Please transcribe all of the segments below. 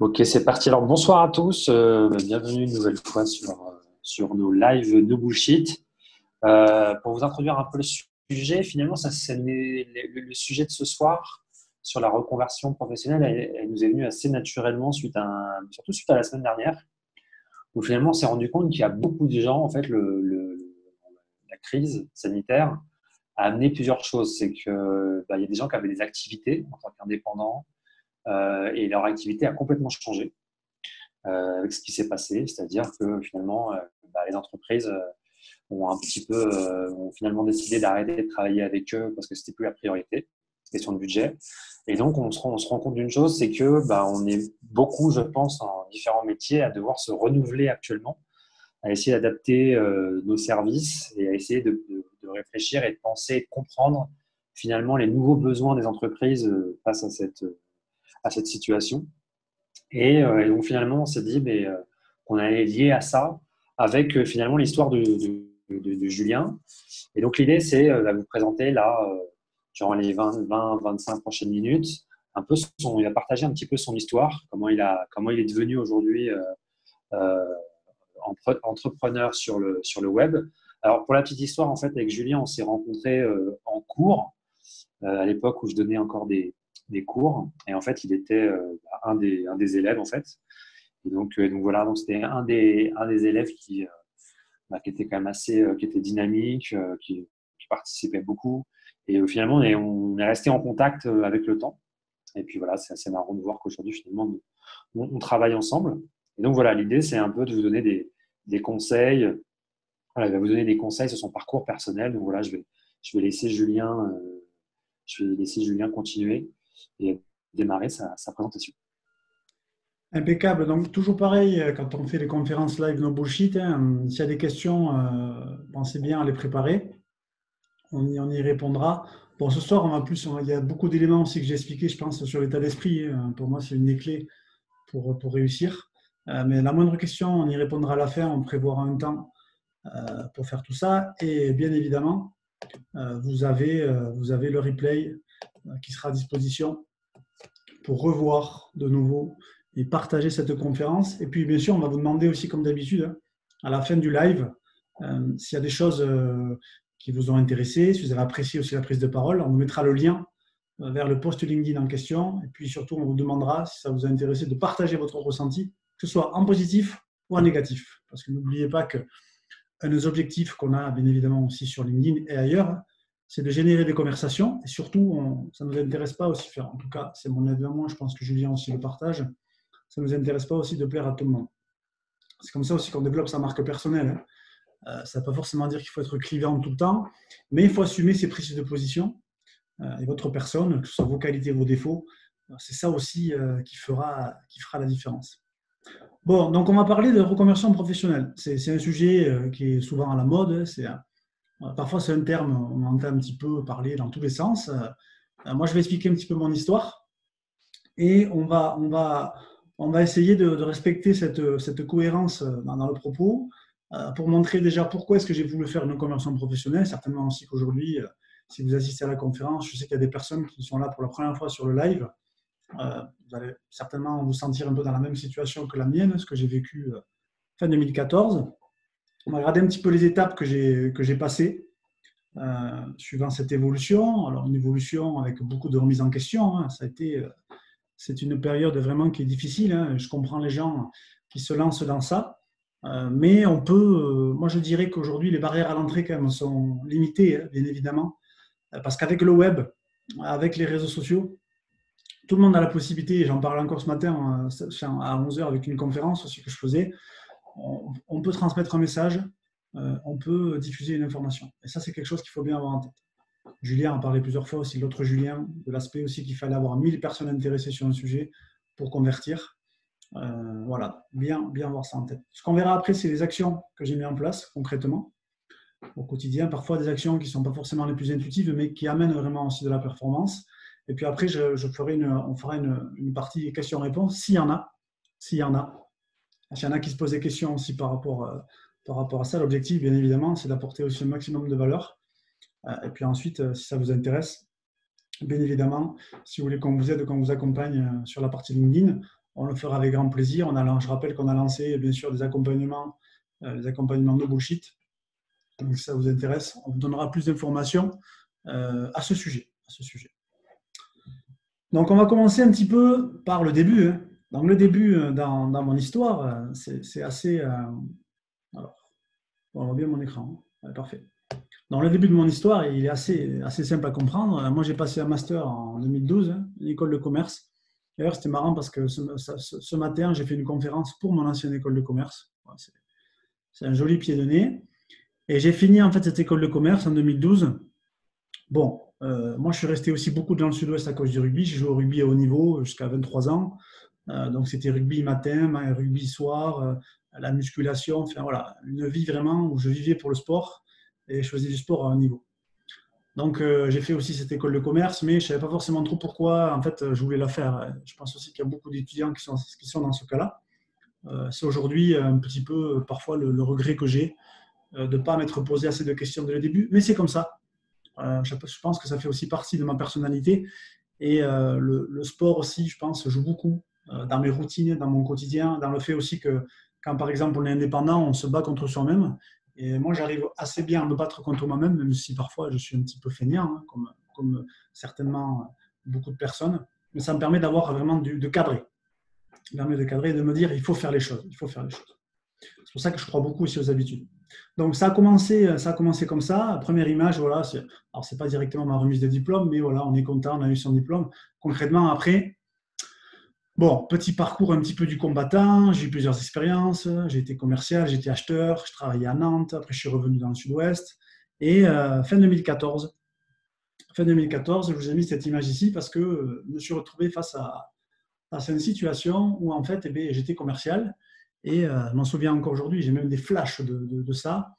Ok, c'est parti. Alors, bonsoir à tous. Bienvenue une nouvelle fois sur nos lives No Bullshit. Pour vous introduire un peu le sujet, finalement, ça, c'est le sujet de ce soir sur la reconversion professionnelle. Elle nous est venue assez naturellement surtout suite à la semaine dernière, où finalement, on s'est rendu compte qu'il y a beaucoup de gens, en fait, la crise sanitaire a amené plusieurs choses. C'est que, il y a des gens qui avaient des activités en tant qu'indépendants, et leur activité a complètement changé avec ce qui s'est passé, c'est-à-dire que finalement, les entreprises ont finalement décidé d'arrêter de travailler avec eux parce que c'était plus la priorité, question de budget. Et donc, on se rend compte d'une chose, c'est que on est beaucoup, je pense, en différents métiers à devoir se renouveler actuellement, à essayer d'adapter nos services et à essayer de réfléchir et de penser et de comprendre finalement les nouveaux besoins des entreprises face à cette situation. Et donc finalement, on s'est dit qu'on allait lier à ça avec finalement l'histoire de Julien. Et donc l'idée, c'est de vous présenter là, durant les 20-25 prochaines minutes, il a partagé un petit peu son histoire, comment il est devenu aujourd'hui euh, entrepreneur sur le web. Alors pour la petite histoire, en fait, avec Julien, on s'est rencontrés en cours à l'époque où je donnais encore des cours. Et en fait, il était un des élèves, en fait. Et donc voilà, donc c'était un des élèves qui était quand même qui était dynamique, qui participait beaucoup. Et finalement, on est resté en contact avec le temps. Et puis voilà, c'est assez marrant de voir qu'aujourd'hui, finalement, on travaille ensemble. Et donc voilà, l'idée, c'est un peu de vous donner des conseils. Voilà, il va vous donner des conseils sur son parcours personnel. Donc voilà, je vais laisser Julien continuer et démarrer sa présentation. Impeccable. Donc, toujours pareil, quand on fait les conférences live no bullshit, hein, s'il y a des questions, pensez bien à les préparer. On y répondra. Bon, ce soir, il y a beaucoup d'éléments aussi que j'ai expliqués, je pense, sur l'état d'esprit, hein. Pour moi, c'est une des clés pour réussir. Mais la moindre question, on y répondra à la fin. On prévoira un temps pour faire tout ça. Et bien évidemment, vous avez le replay qui sera à disposition pour revoir de nouveau et partager cette conférence. Et puis, bien sûr, on va vous demander aussi, comme d'habitude, hein, à la fin du live, s'il y a des choses qui vous ont intéressé, si vous avez apprécié aussi la prise de parole, on vous mettra le lien vers le post LinkedIn en question. Et puis surtout, on vous demandera, si ça vous a intéressé, de partager votre ressenti, que ce soit en positif ou en négatif. Parce que n'oubliez pas que un des objectifs qu'on a, bien évidemment, aussi sur LinkedIn et ailleurs, c'est de générer des conversations. Et surtout, ça ne nous intéresse pas aussi faire, en tout cas, c'est mon avis à moi, je pense que Julien aussi le partage, ça ne nous intéresse pas aussi de plaire à tout le monde. C'est comme ça aussi qu'on développe sa marque personnelle, hein. Ça ne veut pas forcément dire qu'il faut être clivant tout le temps, mais il faut assumer ses prises de position et votre personne, que ce soit vos qualités, vos défauts. C'est ça aussi qui fera la différence. Bon, donc on va parler de reconversion professionnelle. C'est un sujet qui est souvent à la mode. Parfois, c'est un terme, on entend un petit peu parler dans tous les sens. Moi, je vais expliquer un petit peu mon histoire et on va essayer de respecter cette cohérence dans le propos pour montrer déjà pourquoi est-ce que j'ai voulu faire une reconversion professionnelle. Certainement aussi qu'aujourd'hui, si vous assistez à la conférence, je sais qu'il y a des personnes qui sont là pour la première fois sur le live. Vous allez certainement vous sentir un peu dans la même situation que la mienne, ce que j'ai vécu fin 2014. On va regarder un petit peu les étapes que j'ai passées suivant cette évolution. Alors, une évolution avec beaucoup de remises en question, hein. C'est une période vraiment qui est difficile, hein. Je comprends les gens qui se lancent dans ça. Mais moi je dirais qu'aujourd'hui, les barrières à l'entrée quand même sont limitées, hein, bien évidemment. Parce qu'avec le web, avec les réseaux sociaux, tout le monde a la possibilité, et j'en parlais encore ce matin à 11 heures avec une conférence aussi que je faisais, on peut transmettre un message, on peut diffuser une information. Et ça, c'est quelque chose qu'il faut bien avoir en tête. Julien en parlait plusieurs fois aussi, l'autre Julien, de l'aspect aussi qu'il fallait avoir 1000 personnes intéressées sur un sujet pour convertir. Voilà, bien avoir ça en tête. Ce qu'on verra après, c'est les actions que j'ai mis en place concrètement au quotidien, parfois des actions qui ne sont pas forcément les plus intuitives, mais qui amènent vraiment aussi de la performance. Et puis après, on fera une partie questions-réponses, s'il y en a. S'il y en a. S'il y en a qui se posent des questions aussi par rapport à ça, l'objectif, bien évidemment, c'est d'apporter aussi un maximum de valeur. Et puis ensuite, si ça vous intéresse, bien évidemment, si vous voulez qu'on vous aide, qu'on vous accompagne sur la partie LinkedIn, on le fera avec grand plaisir. Je rappelle qu'on a lancé, bien sûr, des accompagnements no bullshit. Donc, si ça vous intéresse, on vous donnera plus d'informations à ce sujet. Donc, on va commencer un petit peu par le début. Hein. Donc, le début dans mon histoire, c'est assez... alors, on voit bien mon écran. Hein. Ouais, parfait. Donc, le début de mon histoire, il est assez simple à comprendre. Moi, j'ai passé un master en 2012, hein, une école de commerce. D'ailleurs, c'était marrant parce que ce matin, j'ai fait une conférence pour mon ancienne école de commerce. Ouais, c'est un joli pied de nez. Et j'ai fini en fait cette école de commerce en 2012. Bon, moi, je suis resté aussi beaucoup dans le sud-ouest à cause du rugby. J'ai joué au rugby à haut niveau jusqu'à 23 ans. Donc, c'était rugby matin, rugby soir, la musculation. Enfin, voilà, une vie vraiment où je vivais pour le sport et je faisais du sport à haut niveau. Donc, j'ai fait aussi cette école de commerce, mais je ne savais pas forcément trop pourquoi, en fait, je voulais la faire. Je pense aussi qu'il y a beaucoup d'étudiants qui sont dans ce cas-là. C'est aujourd'hui un petit peu, parfois, le regret que j'ai de ne pas m'être posé assez de questions dès le début, mais c'est comme ça. Je pense que ça fait aussi partie de ma personnalité. Et le sport aussi, je pense, joue beaucoup dans mes routines, dans mon quotidien, dans le fait aussi que quand, par exemple, on est indépendant, on se bat contre soi-même. Et moi, j'arrive assez bien à me battre contre moi-même, même si parfois je suis un petit peu feignant, hein, comme certainement beaucoup de personnes. Mais ça me permet d'avoir vraiment de cadrer. Ça me permet de cadrer et de me dire, il faut faire les choses. Il faut faire les choses. C'est pour ça que je crois beaucoup aussi aux habitudes. Donc, ça a commencé comme ça. Première image, voilà. Alors, ce n'est pas directement ma remise de diplôme, mais voilà, on est content, on a eu son diplôme. Concrètement, après, bon, petit parcours un petit peu du combattant. J'ai eu plusieurs expériences. J'ai été commercial, j'ai été acheteur, je travaillais à Nantes. Après, je suis revenu dans le sud-ouest. Et fin 2014, je vous ai mis cette image ici parce que je me suis retrouvé face à une situation où, en fait, j'étais commercial. Et je m'en souviens encore aujourd'hui, j'ai même des flashs de ça.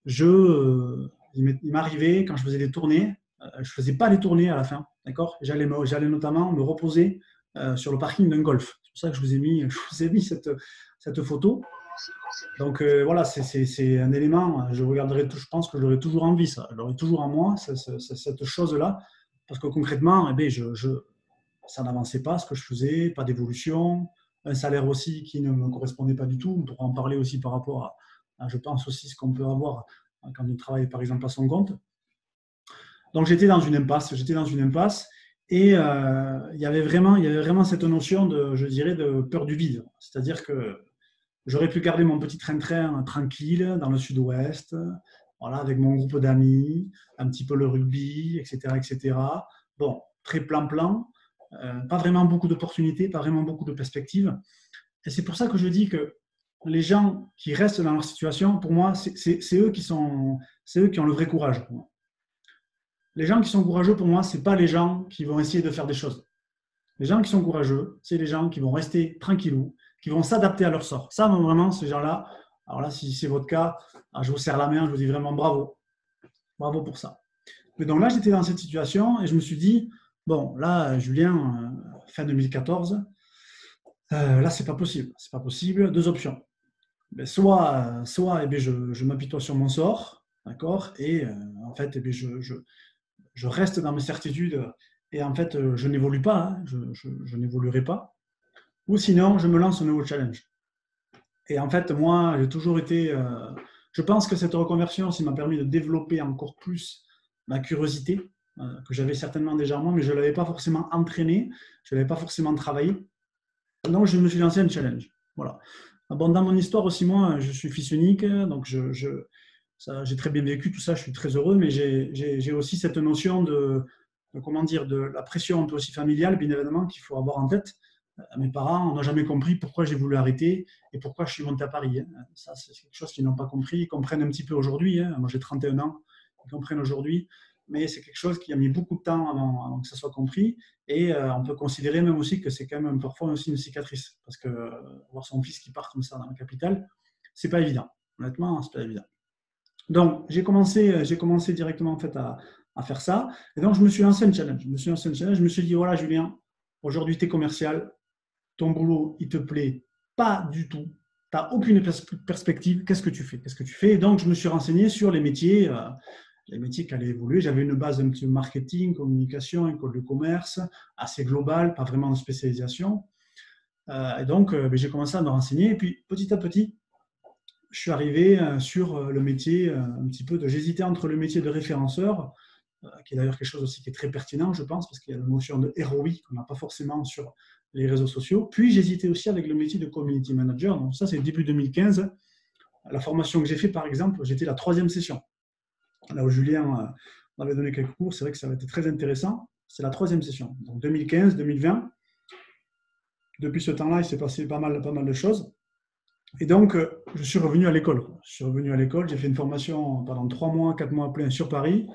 Il m'arrivait, quand je faisais des tournées, je ne faisais pas les tournées à la fin, d'accord. J'allais notamment me reposer sur le parking d'un golf. C'est pour ça que je vous ai mis cette photo. Donc voilà, c'est un élément, je pense que j'aurais toujours envie, ça. J'aurais toujours en moi cette chose-là, parce que concrètement, ça n'avançait pas ce que je faisais, pas d'évolution, un salaire aussi qui ne me correspondait pas du tout. On pourra en parler aussi par rapport à je pense aussi, ce qu'on peut avoir quand on travaille par exemple à son compte. Donc j'étais dans une impasse, et il y avait vraiment cette notion je dirais, de peur du vide. C'est-à-dire que j'aurais pu garder mon petit train-train tranquille dans le sud-ouest, voilà, avec mon groupe d'amis, un petit peu le rugby, etc., etc. Bon, très plan-plan. Pas vraiment beaucoup d'opportunités, pas vraiment beaucoup de perspectives. Et c'est pour ça que je dis que les gens qui restent dans leur situation, pour moi, c'est eux qui ont le vrai courage. Les gens qui sont courageux, pour moi, ce n'est pas les gens qui vont essayer de faire des choses. Les gens qui sont courageux, c'est les gens qui vont rester tranquillou, qui vont s'adapter à leur sort. Ça, vraiment, ces gens-là, alors là, si c'est votre cas, je vous serre la main, je vous dis vraiment bravo. Bravo pour ça. Mais donc là, j'étais dans cette situation et je me suis dit, bon, là, Julien, fin 2014, là, c'est pas possible. C'est pas possible. Deux options. Ben, soit je m'apitoie sur mon sort, d'accord, et en fait, je reste dans mes certitudes et en fait, je n'évolue pas, hein, je n'évoluerai pas. Ou sinon, je me lance un nouveau challenge. Et en fait, moi, j'ai toujours été... je pense que cette reconversion, ça m'a permis de développer encore plus ma curiosité, que j'avais certainement déjà en moi, mais je ne l'avais pas forcément entraîné, je ne l'avais pas forcément travaillé. Donc, je me suis lancé un challenge. Voilà. Bon, dans mon histoire aussi, moi, je suis fils unique, donc j'ai très bien vécu tout ça, je suis très heureux, mais j'ai aussi cette notion comment dire, de la pression un peu aussi familiale, bien évidemment, qu'il faut avoir en tête. Mes parents n'ont jamais compris pourquoi j'ai voulu arrêter et pourquoi je suis monté à Paris. Hein. Ça, c'est quelque chose qu'ils n'ont pas compris. Ils comprennent un petit peu aujourd'hui. Hein. Moi, j'ai 31 ans. Ils comprennent aujourd'hui. Mais c'est quelque chose qui a mis beaucoup de temps avant que ça soit compris. Et on peut considérer même aussi que c'est quand même parfois aussi une cicatrice. Parce que voir son fils qui part comme ça dans la capitale, c'est pas évident. Honnêtement, c'est pas évident. Donc, j'ai commencé directement en fait, à faire ça. Et donc, je me suis lancé un challenge. Je me suis dit, voilà, Julien, aujourd'hui, tu es commercial. Ton boulot, il ne te plaît pas du tout. Tu n'as aucune perspective. Qu'est-ce que tu fais? Et donc, je me suis renseigné sur les métiers qui allaient évoluer. J'avais une base un petit peu marketing, communication, école de commerce, assez globale, pas vraiment de spécialisation. Et donc, j'ai commencé à me renseigner. Et puis, petit à petit, je suis arrivé sur le métier un petit peu de. J'hésitais entre le métier de référenceur, qui est d'ailleurs quelque chose aussi qui est très pertinent, je pense, parce qu'il y a la notion de ROI qu'on n'a pas forcément sur les réseaux sociaux. Puis, j'hésitais aussi avec le métier de community manager. Donc, ça, c'est début 2015. La formation que j'ai fait, par exemple, j'étais la 3e session. Là où Julien m'avait donné quelques cours, c'est vrai que ça avait été très intéressant. C'est la 3e session. Donc, 2015, 2020. Depuis ce temps-là, il s'est passé pas mal de choses. Et donc, je suis revenu à l'école. Je suis revenu à l'école, j'ai fait une formation pendant 3 mois, 4 mois plein sur Paris.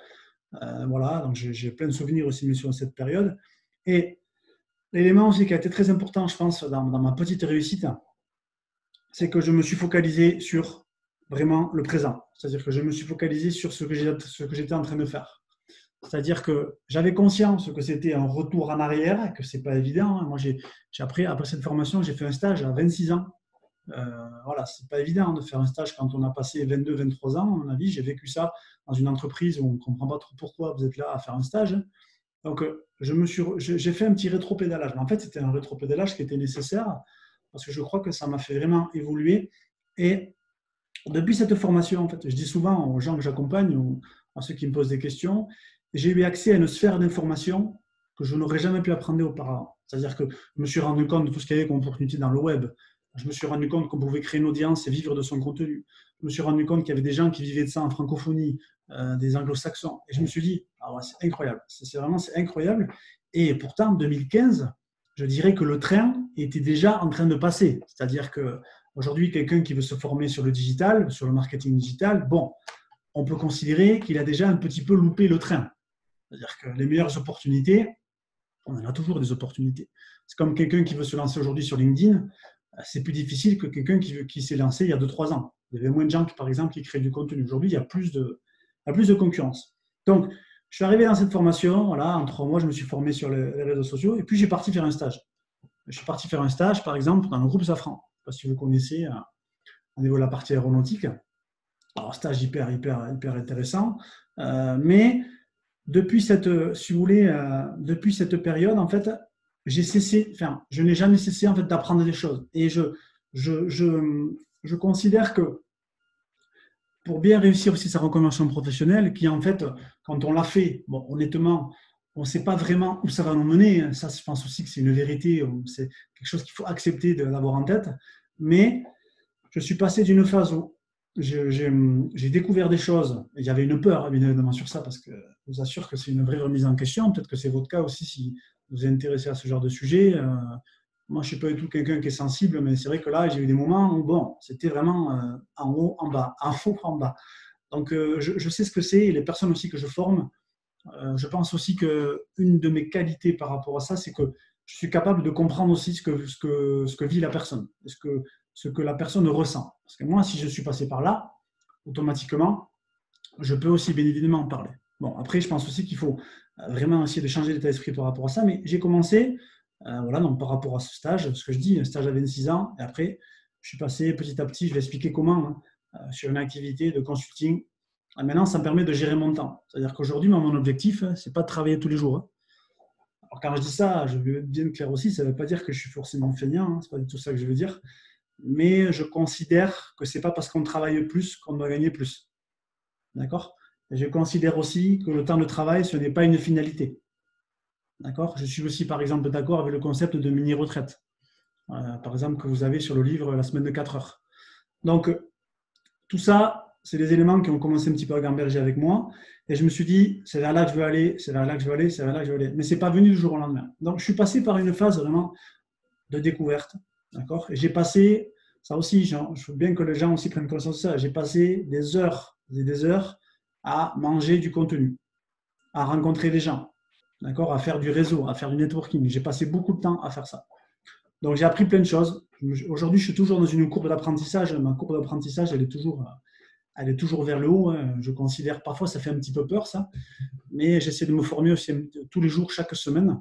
Voilà, donc j'ai plein de souvenirs aussi sur cette période. Et l'élément aussi qui a été très important, je pense, dans ma petite réussite, c'est que je me suis focalisé sur vraiment le présent. C'est-à-dire que je me suis focalisé sur ce que j'étais en train de faire. C'est-à-dire que j'avais conscience que c'était un retour en arrière, que ce n'est pas évident. Moi, après cette formation, j'ai fait un stage à 26 ans. Voilà, c'est pas évident de faire un stage quand on a passé 22, 23 ans. À mon avis, j'ai vécu ça dans une entreprise où on ne comprend pas trop pourquoi vous êtes là à faire un stage. Donc, j'ai fait un petit rétropédalage. Mais en fait, c'était un rétropédalage qui était nécessaire parce que je crois que ça m'a fait vraiment évoluer. Et depuis cette formation, en fait, je dis souvent aux gens que j'accompagne ou à ceux qui me posent des questions, j'ai eu accès à une sphère d'information que je n'aurais jamais pu apprendre auparavant. C'est-à-dire que je me suis rendu compte de tout ce qu'il y avait comme opportunité dans le web. Je me suis rendu compte qu'on pouvait créer une audience et vivre de son contenu. Je me suis rendu compte qu'il y avait des gens qui vivaient de ça en francophonie, des anglo-saxons. Et je me suis dit, ah ouais, c'est incroyable. C'est incroyable. Et pourtant, en 2015, je dirais que le train était déjà en train de passer. C'est-à-dire qu'aujourd'hui, quelqu'un qui veut se former sur le digital, sur le marketing digital, bon, on peut considérer qu'il a déjà un petit peu loupé le train. C'est-à-dire que les meilleures opportunités, on en a toujours des opportunités. C'est comme quelqu'un qui veut se lancer aujourd'hui sur LinkedIn, c'est plus difficile que quelqu'un qui s'est lancé il y a 2-3 ans. Il y avait moins de gens, par exemple, qui créent du contenu. Aujourd'hui, il y a plus de concurrence. Donc, je suis arrivé dans cette formation, voilà, en 3 mois, je me suis formé sur les réseaux sociaux, et puis j'ai parti faire un stage. Je suis parti faire un stage, par exemple, dans le groupe Safran. Je ne sais pas si vous connaissez, au niveau de la partie aéronautique. Alors, stage hyper intéressant. Mais depuis si vous voulez, depuis cette période, en fait, je n'ai jamais cessé en fait d'apprendre des choses. Et je considère que pour bien réussir aussi sa reconversion professionnelle, qui en fait, quand on l'a fait, bon, honnêtement, on ne sait pas vraiment où ça va nous mener. Ça, je pense aussi que c'est une vérité, c'est quelque chose qu'il faut accepter de l'avoir en tête. Mais je suis passé d'une phase où j'ai découvert des choses. Il y avait une peur, évidemment, sur ça, parce que je vous assure que c'est une vraie remise en question. Peut-être que c'est votre cas aussi si vous êtes intéressé à ce genre de sujet. Moi, je ne suis pas du tout quelqu'un qui est sensible, mais c'est vrai que là, j'ai eu des moments où, bon, c'était vraiment en haut, en bas, en haut, en bas. Donc, je sais ce que c'est, et les personnes aussi que je forme, je pense aussi qu'une de mes qualités par rapport à ça, c'est que je suis capable de comprendre aussi ce que vit la personne, ce que la personne ressent. Parce que moi, si je suis passé par là, automatiquement, je peux aussi bien évidemment en parler. Bon, après, je pense aussi qu'il faut vraiment essayer de changer l'état d'esprit par rapport à ça, mais j'ai commencé, voilà, donc par rapport à ce stage, ce que je dis, un stage à 26 ans, et après, je suis passé petit à petit, je vais expliquer comment, sur une activité de consulting. Maintenant, ça me permet de gérer mon temps. C'est-à-dire qu'aujourd'hui, mon objectif, ce n'est pas de travailler tous les jours. Alors, quand je dis ça, je veux être bien clair aussi, ça ne veut pas dire que je suis forcément feignant, ce n'est pas du tout ça que je veux dire. Mais je considère que ce n'est pas parce qu'on travaille plus qu'on doit gagner plus. D'accord ? Et je considère aussi que le temps de travail, ce n'est pas une finalité. D'accord ? Je suis aussi, par exemple, d'accord avec le concept de mini-retraite. Par exemple, que vous avez sur le livre La semaine de 4 heures. Donc, tout ça, c'est des éléments qui ont commencé un petit peu à gamberger avec moi. Et je me suis dit, c'est vers là que je veux aller, c'est vers là que je veux aller, c'est vers là que je veux aller. Mais ce n'est pas venu du jour au lendemain. Donc, je suis passé par une phase vraiment de découverte. D'accord ? Et j'ai passé, ça aussi, je veux bien que les gens aussi prennent conscience de ça, j'ai passé des heures et des heures à manger du contenu, à rencontrer des gens, d'accord ? À faire du réseau, à faire du networking. J'ai passé beaucoup de temps à faire ça. Donc, j'ai appris plein de choses. Aujourd'hui, je suis toujours dans une courbe d'apprentissage. Ma courbe d'apprentissage, elle est toujours vers le haut. Je considère, parfois, ça fait un petit peu peur, ça. Mais j'essaie de me former aussi tous les jours, chaque semaine.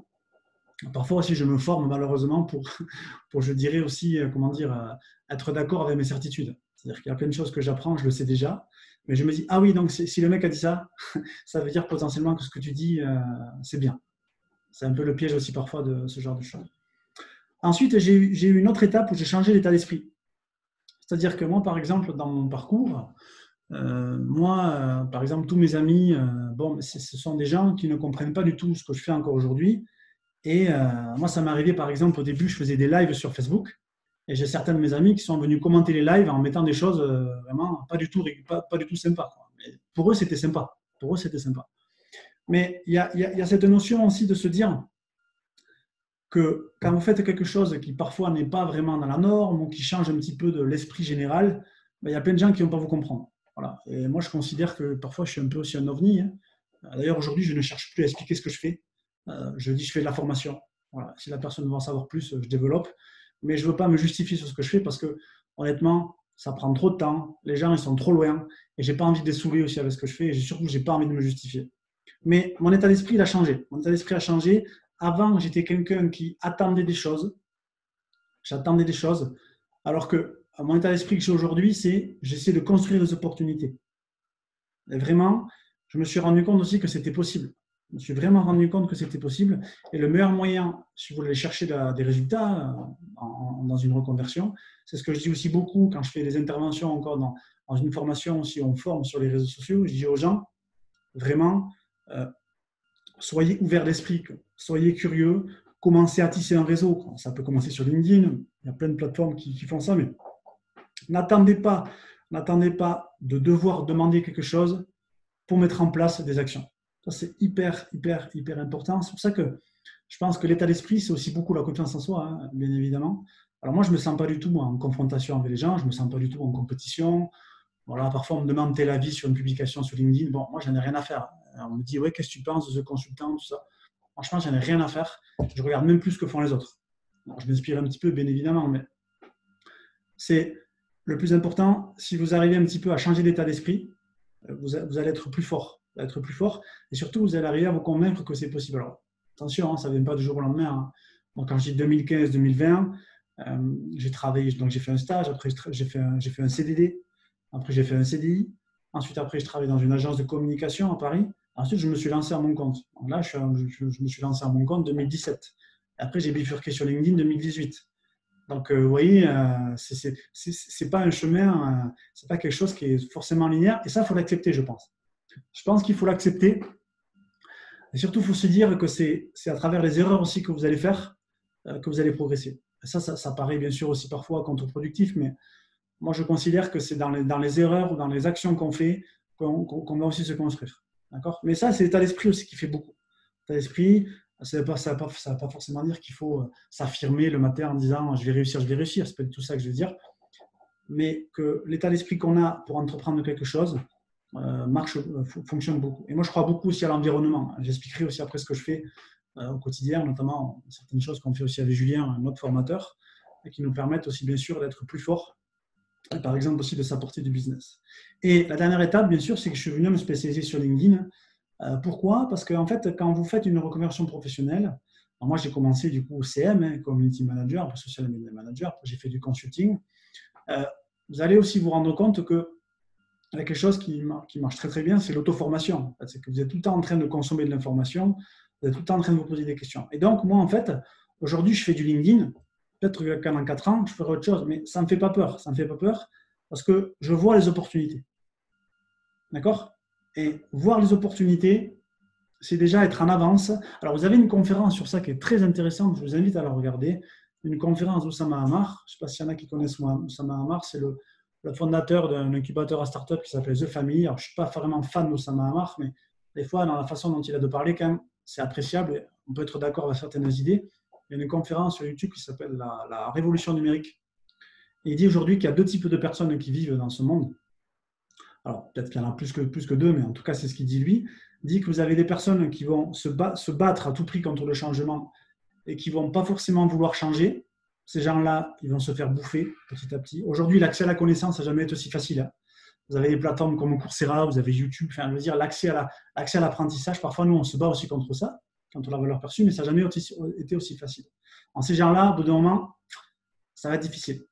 Parfois aussi, je me forme malheureusement pour je dirais aussi, être d'accord avec mes certitudes. C'est-à-dire qu'il y a plein de choses que j'apprends, je le sais déjà. Mais je me dis, ah oui, donc si le mec a dit ça, ça veut dire potentiellement que ce que tu dis, c'est bien. C'est un peu le piège aussi parfois de ce genre de choses. Ensuite, j'ai eu une autre étape où j'ai changé l'état d'esprit. C'est-à-dire que moi, par exemple, dans mon parcours, par exemple, tous mes amis, ce sont des gens qui ne comprennent pas du tout ce que je fais encore aujourd'hui. Et moi, ça m'est arrivé, par exemple, au début, je faisais des lives sur Facebook. Et j'ai certains de mes amis qui sont venus commenter les lives en mettant des choses vraiment pas du tout sympas. Mais pour eux, c'était sympa. Pour eux, c'était sympa. Mais il y a cette notion aussi de se dire que quand vous faites quelque chose qui parfois n'est pas vraiment dans la norme ou qui change un petit peu de l'esprit général, il y a plein de gens qui ne vont pas vous comprendre. Voilà. Et moi, je considère que parfois, je suis un peu aussi un ovni. Hein. D'ailleurs, aujourd'hui, je ne cherche plus à expliquer ce que je fais. Je dis je fais de la formation. Voilà. Si la personne veut en savoir plus, je développe. Mais je ne veux pas me justifier sur ce que je fais parce que, honnêtement, ça prend trop de temps. Les gens, ils sont trop loin. Et je n'ai pas envie de les saouler aussi avec ce que je fais. Et surtout, je n'ai pas envie de me justifier. Mais mon état d'esprit, il a changé. Mon état d'esprit a changé. Avant, j'étais quelqu'un qui attendait des choses. J'attendais des choses. Alors que mon état d'esprit que j'ai aujourd'hui, c'est j'essaie de construire des opportunités. Et vraiment, je me suis rendu compte aussi que c'était possible. Je me suis vraiment rendu compte que c'était possible. Et le meilleur moyen, si vous voulez chercher des résultats dans une reconversion, c'est ce que je dis aussi beaucoup quand je fais des interventions encore dans une formation, si on forme sur les réseaux sociaux, je dis aux gens, vraiment, soyez ouverts d'esprit, soyez curieux, commencez à tisser un réseau. Ça peut commencer sur LinkedIn, il y a plein de plateformes qui font ça, mais n'attendez pas de devoir demander quelque chose pour mettre en place des actions. Ça, c'est hyper important. C'est pour ça que je pense que l'état d'esprit, c'est aussi beaucoup la confiance en soi, hein, bien évidemment. Alors moi, je ne me sens pas du tout en confrontation avec les gens, je ne me sens pas du tout en compétition. Voilà, parfois, on me demande tel avis sur une publication sur LinkedIn. Bon, moi, j'en ai rien à faire. On me dit, ouais, qu'est-ce que tu penses de ce consultant, tout ça. Franchement, j'en ai rien à faire. Je regarde même plus ce que font les autres. Alors, je m'inspire un petit peu, bien évidemment, mais c'est le plus important. Si vous arrivez un petit peu à changer d'état d'esprit, vous allez être plus fort. Vous allez être plus fort. Et surtout, vous allez arriver à vous convaincre que c'est possible. Alors, attention, hein, ça ne vient pas du jour au lendemain. Hein. Donc, quand je dis 2015-2020, j'ai travaillé, donc j'ai fait un stage, après j'ai fait un CDD, après j'ai fait un CDI, ensuite après je travaille dans une agence de communication à Paris, ensuite je me suis lancé à mon compte. Donc là, je me suis lancé à mon compte en 2017. Après j'ai bifurqué sur LinkedIn en 2018. Donc vous voyez, c'est pas un chemin, c'est pas quelque chose qui est forcément linéaire, et ça, il faut l'accepter, je pense. Je pense qu'il faut l'accepter, et surtout, il faut se dire que c'est à travers les erreurs aussi que vous allez faire que vous allez progresser. Ça paraît bien sûr aussi parfois contre-productif, mais moi je considère que c'est dans les erreurs ou dans les actions qu'on fait qu'on va aussi se construire. D'accord ? Mais ça, c'est l'état d'esprit aussi qui fait beaucoup. L'état d'esprit, ça ne va pas forcément dire qu'il faut s'affirmer le matin en disant je vais réussir, je vais réussir. C'est pas du tout ça que je veux dire. Mais que l'état d'esprit qu'on a pour entreprendre quelque chose fonctionne beaucoup. Et moi, je crois beaucoup aussi à l'environnement. J'expliquerai aussi après ce que je fais au quotidien, notamment certaines choses qu'on fait aussi avec Julien, notre formateur, et qui nous permettent aussi bien sûr d'être plus forts, et par exemple aussi de s'apporter du business. Et la dernière étape, bien sûr, c'est que je suis venu me spécialiser sur LinkedIn. Pourquoi ? Parce qu'en fait, quand vous faites une reconversion professionnelle, moi j'ai commencé du coup au CM, hein, Community Manager, après Social Media Manager, après j'ai fait du consulting. Vous allez aussi vous rendre compte que il y a quelque chose qui marche très très bien, c'est l'auto-formation. C'est que vous êtes tout le temps en train de consommer de l'information, vous êtes tout le temps en train de vous poser des questions. Et donc, moi, en fait, aujourd'hui, je fais du LinkedIn. Peut-être que dans 4 ans, je ferai autre chose, mais ça ne me fait pas peur. Ça ne me fait pas peur parce que je vois les opportunités. D'accord ? Et voir les opportunités, c'est déjà être en avance. Alors, vous avez une conférence sur ça qui est très intéressante. Je vous invite à la regarder. Une conférence d'Oussama Ammar. Je ne sais pas s'il y en a qui connaissent Oussama Ammar. C'est le fondateur d'un incubateur à start-up qui s'appelle The Family. Alors, je ne suis pas vraiment fan d'Oussama Ammar, mais des fois, dans la façon dont il a de parler, quand même, c'est appréciable. On peut être d'accord avec certaines idées. Il y a une conférence sur YouTube qui s'appelle la révolution numérique. Et il dit aujourd'hui qu'il y a 2 types de personnes qui vivent dans ce monde. Alors, peut-être qu'il y en a plus que 2, mais en tout cas, c'est ce qu'il dit lui. Il dit que vous avez des personnes qui vont se battre à tout prix contre le changement et qui ne vont pas forcément vouloir changer. Ces gens-là, ils vont se faire bouffer petit à petit. Aujourd'hui, l'accès à la connaissance n'a jamais été aussi facile. Hein. Vous avez des plateformes comme Coursera, vous avez YouTube. Enfin, je veux dire, l'accès à l'apprentissage, parfois, nous, on se bat aussi contre ça, contre la valeur perçue, mais ça n'a jamais été aussi facile. En ces gens-là, au bout d'un moment, ça va être difficile.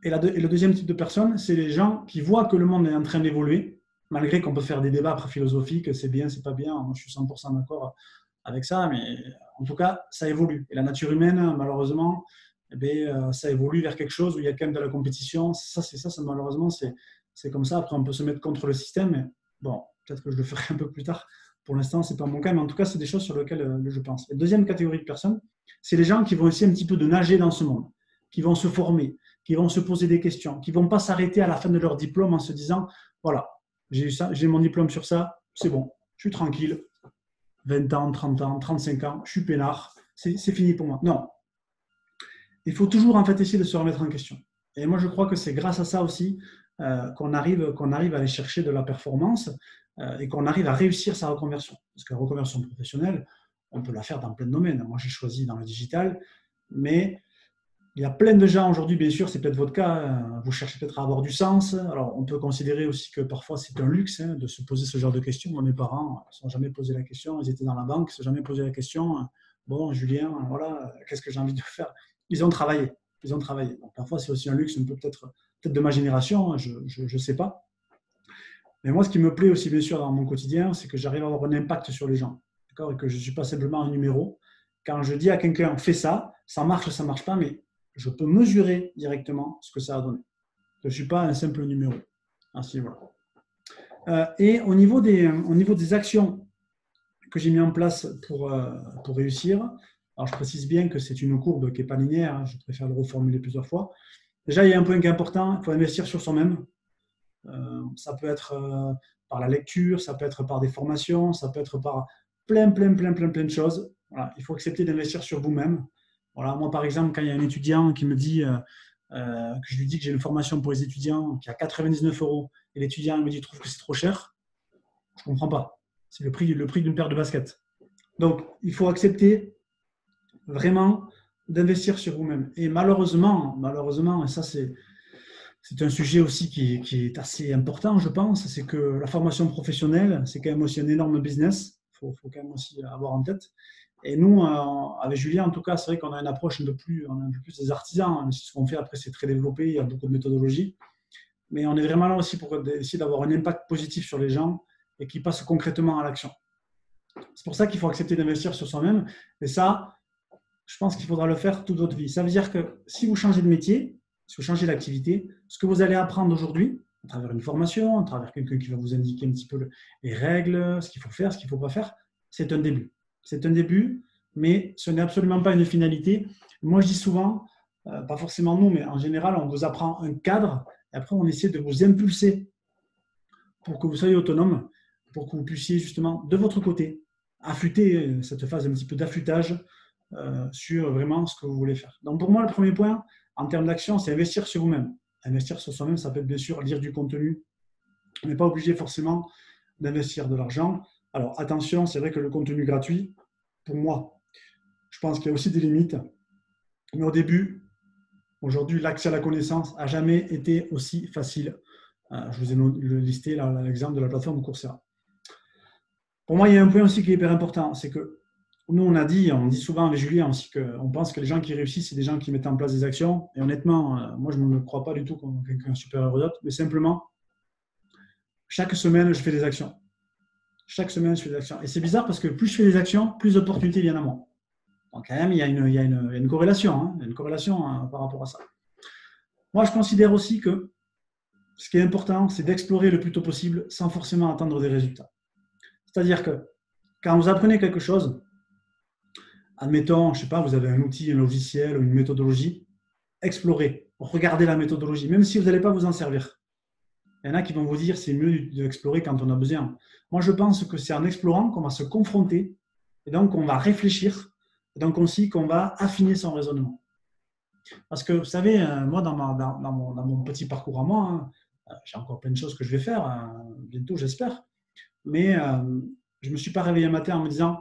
Et le deuxième type de personnes, c'est les gens qui voient que le monde est en train d'évoluer, malgré qu'on peut faire des débats après philosophiques, c'est bien, c'est pas bien. Moi, je suis 100% d'accord avec ça, mais En tout cas, ça évolue. Et la nature humaine, malheureusement, eh bien, ça évolue vers quelque chose où il y a quand même de la compétition. Ça, malheureusement, c'est comme ça. Après, on peut se mettre contre le système. Mais bon, peut-être que je le ferai un peu plus tard. Pour l'instant, ce n'est pas mon cas. Mais en tout cas, c'est des choses sur lesquelles je pense. Et deuxième catégorie de personnes, c'est les gens qui vont essayer un petit peu de nager dans ce monde, qui vont se former, qui vont se poser des questions, qui ne vont pas s'arrêter à la fin de leur diplôme en se disant, voilà, j'ai mon diplôme sur ça, c'est bon, je suis tranquille, 20 ans, 30 ans, 35 ans, je suis peinard, c'est fini pour moi. Non. Il faut toujours en fait essayer de se remettre en question. Et moi, je crois que c'est grâce à ça aussi qu'on arrive à aller chercher de la performance et qu'on arrive à réussir sa reconversion. Parce que la reconversion professionnelle, on peut la faire dans plein de domaines. Moi, j'ai choisi dans le digital, mais il y a plein de gens aujourd'hui, bien sûr, c'est peut-être votre cas, vous cherchez peut-être à avoir du sens. Alors, on peut considérer aussi que parfois c'est un luxe de se poser ce genre de questions. Moi, mes parents ne se sont jamais posé la question, ils étaient dans la banque, ils ne se sont jamais posé la question. Bon, Julien, voilà, qu'est-ce que j'ai envie de faire? Ils ont travaillé. Donc, parfois, c'est aussi un luxe, peut-être de ma génération, je ne sais pas. Mais moi, ce qui me plaît aussi, bien sûr, dans mon quotidien, c'est que j'arrive à avoir un impact sur les gens. D'accord? Et que je ne suis pas simplement un numéro. Quand je dis à quelqu'un, fais ça, ça marche pas, mais je peux mesurer directement ce que ça a donné. Je ne suis pas un simple numéro. Ainsi, voilà. Et au niveau des actions que j'ai mis en place pour réussir, alors je précise bien que c'est une courbe qui n'est pas linéaire, je préfère le reformuler plusieurs fois. Déjà, il y a un point qui est important, il faut investir sur soi-même. Ça peut être par la lecture, ça peut être par des formations, ça peut être par plein de choses. Voilà, il faut accepter d'investir sur vous-même. Voilà, moi, par exemple, quand il y a un étudiant qui me dit que je lui dis que j'ai une formation pour les étudiants qui est à 99 € et l'étudiant me dit trouve que c'est trop cher, je ne comprends pas. C'est le prix d'une paire de baskets. Donc, il faut accepter vraiment d'investir sur vous-même. Et malheureusement, et ça c'est un sujet aussi qui est assez important, je pense, c'est que la formation professionnelle, c'est quand même aussi un énorme business. Il faut quand même aussi avoir en tête. Et nous, avec Julien, en tout cas, c'est vrai qu'on a une approche un peu plus des artisans. Ce qu'on fait après, c'est très développé, il y a beaucoup de méthodologies. Mais on est vraiment là aussi pour essayer d'avoir un impact positif sur les gens et qu'ils passent concrètement à l'action. C'est pour ça qu'il faut accepter d'investir sur soi-même. Et ça, je pense qu'il faudra le faire toute votre vie. Ça veut dire que si vous changez de métier, si vous changez d'activité, ce que vous allez apprendre aujourd'hui, à travers une formation, à travers quelqu'un qui va vous indiquer un petit peu les règles, ce qu'il faut faire, ce qu'il ne faut pas faire, c'est un début. C'est un début, mais ce n'est absolument pas une finalité. Moi, je dis souvent, pas forcément nous, mais en général, on vous apprend un cadre et après, on essaie de vous impulser pour que vous soyez autonome, pour que vous puissiez justement, de votre côté, affûter cette phase un petit peu d'affûtage sur vraiment ce que vous voulez faire. Donc, pour moi, le premier point, en termes d'action, c'est investir sur vous-même. Investir sur soi-même, ça peut être bien sûr lire du contenu. On n'est pas obligé forcément d'investir de l'argent. Alors attention, c'est vrai que le contenu gratuit, pour moi, je pense qu'il y a aussi des limites. Mais au début, aujourd'hui, l'accès à la connaissance n'a jamais été aussi facile. Je vous ai listé l'exemple de la plateforme Coursera. Pour moi, il y a un point aussi qui est hyper important, c'est que nous, on dit souvent avec Julien aussi qu'on pense que les gens qui réussissent, c'est des gens qui mettent en place des actions. Et honnêtement, moi, je ne me crois pas du tout comme quelqu'un supérieur aux autres, mais simplement, chaque semaine, je fais des actions. Chaque semaine, je fais des actions. Et c'est bizarre parce que plus je fais des actions, plus d'opportunités viennent à moi. Donc, quand même, il y a une corrélation, par rapport à ça. Moi, je considère aussi que ce qui est important, c'est d'explorer le plus tôt possible sans forcément attendre des résultats. C'est-à-dire que quand vous apprenez quelque chose, admettons, je ne sais pas, vous avez un outil, un logiciel ou une méthodologie, explorez, regardez la méthodologie, même si vous n'allez pas vous en servir. Il y en a qui vont vous dire c'est mieux d'explorer quand on a besoin. Moi, je pense que c'est en explorant qu'on va se confronter et donc on va réfléchir et donc aussi qu'on va affiner son raisonnement. Parce que, vous savez, moi, dans mon petit parcours à moi, j'ai encore plein de choses que je vais faire, bientôt, j'espère, mais je ne me suis pas réveillé un matin en me disant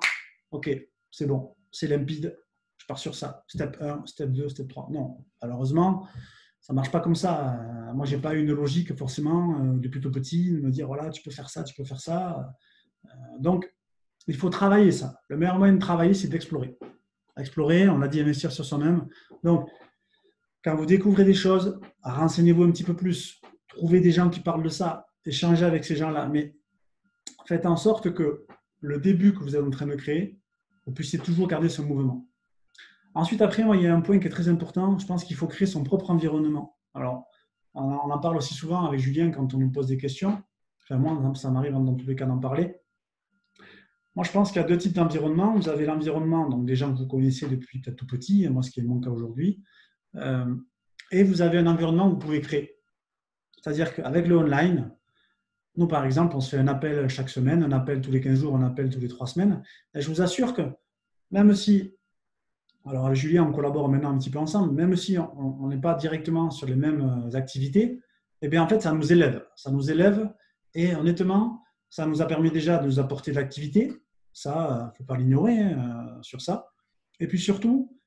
ok, c'est bon, c'est limpide, je pars sur ça, step 1, step 2, step 3. Non, malheureusement, ça ne marche pas comme ça. Moi, je n'ai pas une logique forcément depuis tout petit, de me dire voilà, tu peux faire ça, tu peux faire ça. Donc, il faut travailler ça. Le meilleur moyen de travailler, c'est d'explorer. Explorer, on l'a dit, investir sur soi-même. Donc, quand vous découvrez des choses, renseignez-vous un petit peu plus, trouvez des gens qui parlent de ça, échangez avec ces gens-là, mais faites en sorte que le début que vous êtes en train de créer, vous puissiez toujours garder ce mouvement. Ensuite, après, il y a un point qui est très important. Je pense qu'il faut créer son propre environnement. Alors, on en parle aussi souvent avec Julien quand on nous pose des questions. Enfin, moi, ça m'arrive dans tous les cas d'en parler. Moi, je pense qu'il y a deux types d'environnement. Vous avez l'environnement, donc des gens que vous connaissez depuis peut-être tout petit, moi, ce qui est mon cas aujourd'hui. Et vous avez un environnement que vous pouvez créer. C'est-à-dire qu'avec le online, nous, par exemple, on se fait un appel chaque semaine, un appel tous les 15 jours, un appel tous les 3 semaines. Et je vous assure que même si, alors avec Julien, on collabore maintenant un petit peu ensemble, même si on n'est pas directement sur les mêmes activités, eh bien, en fait, ça nous élève. Ça nous élève et honnêtement, ça nous a permis déjà de nous apporter de l'activité. Ça, il ne faut pas l'ignorer sur ça. Et puis surtout,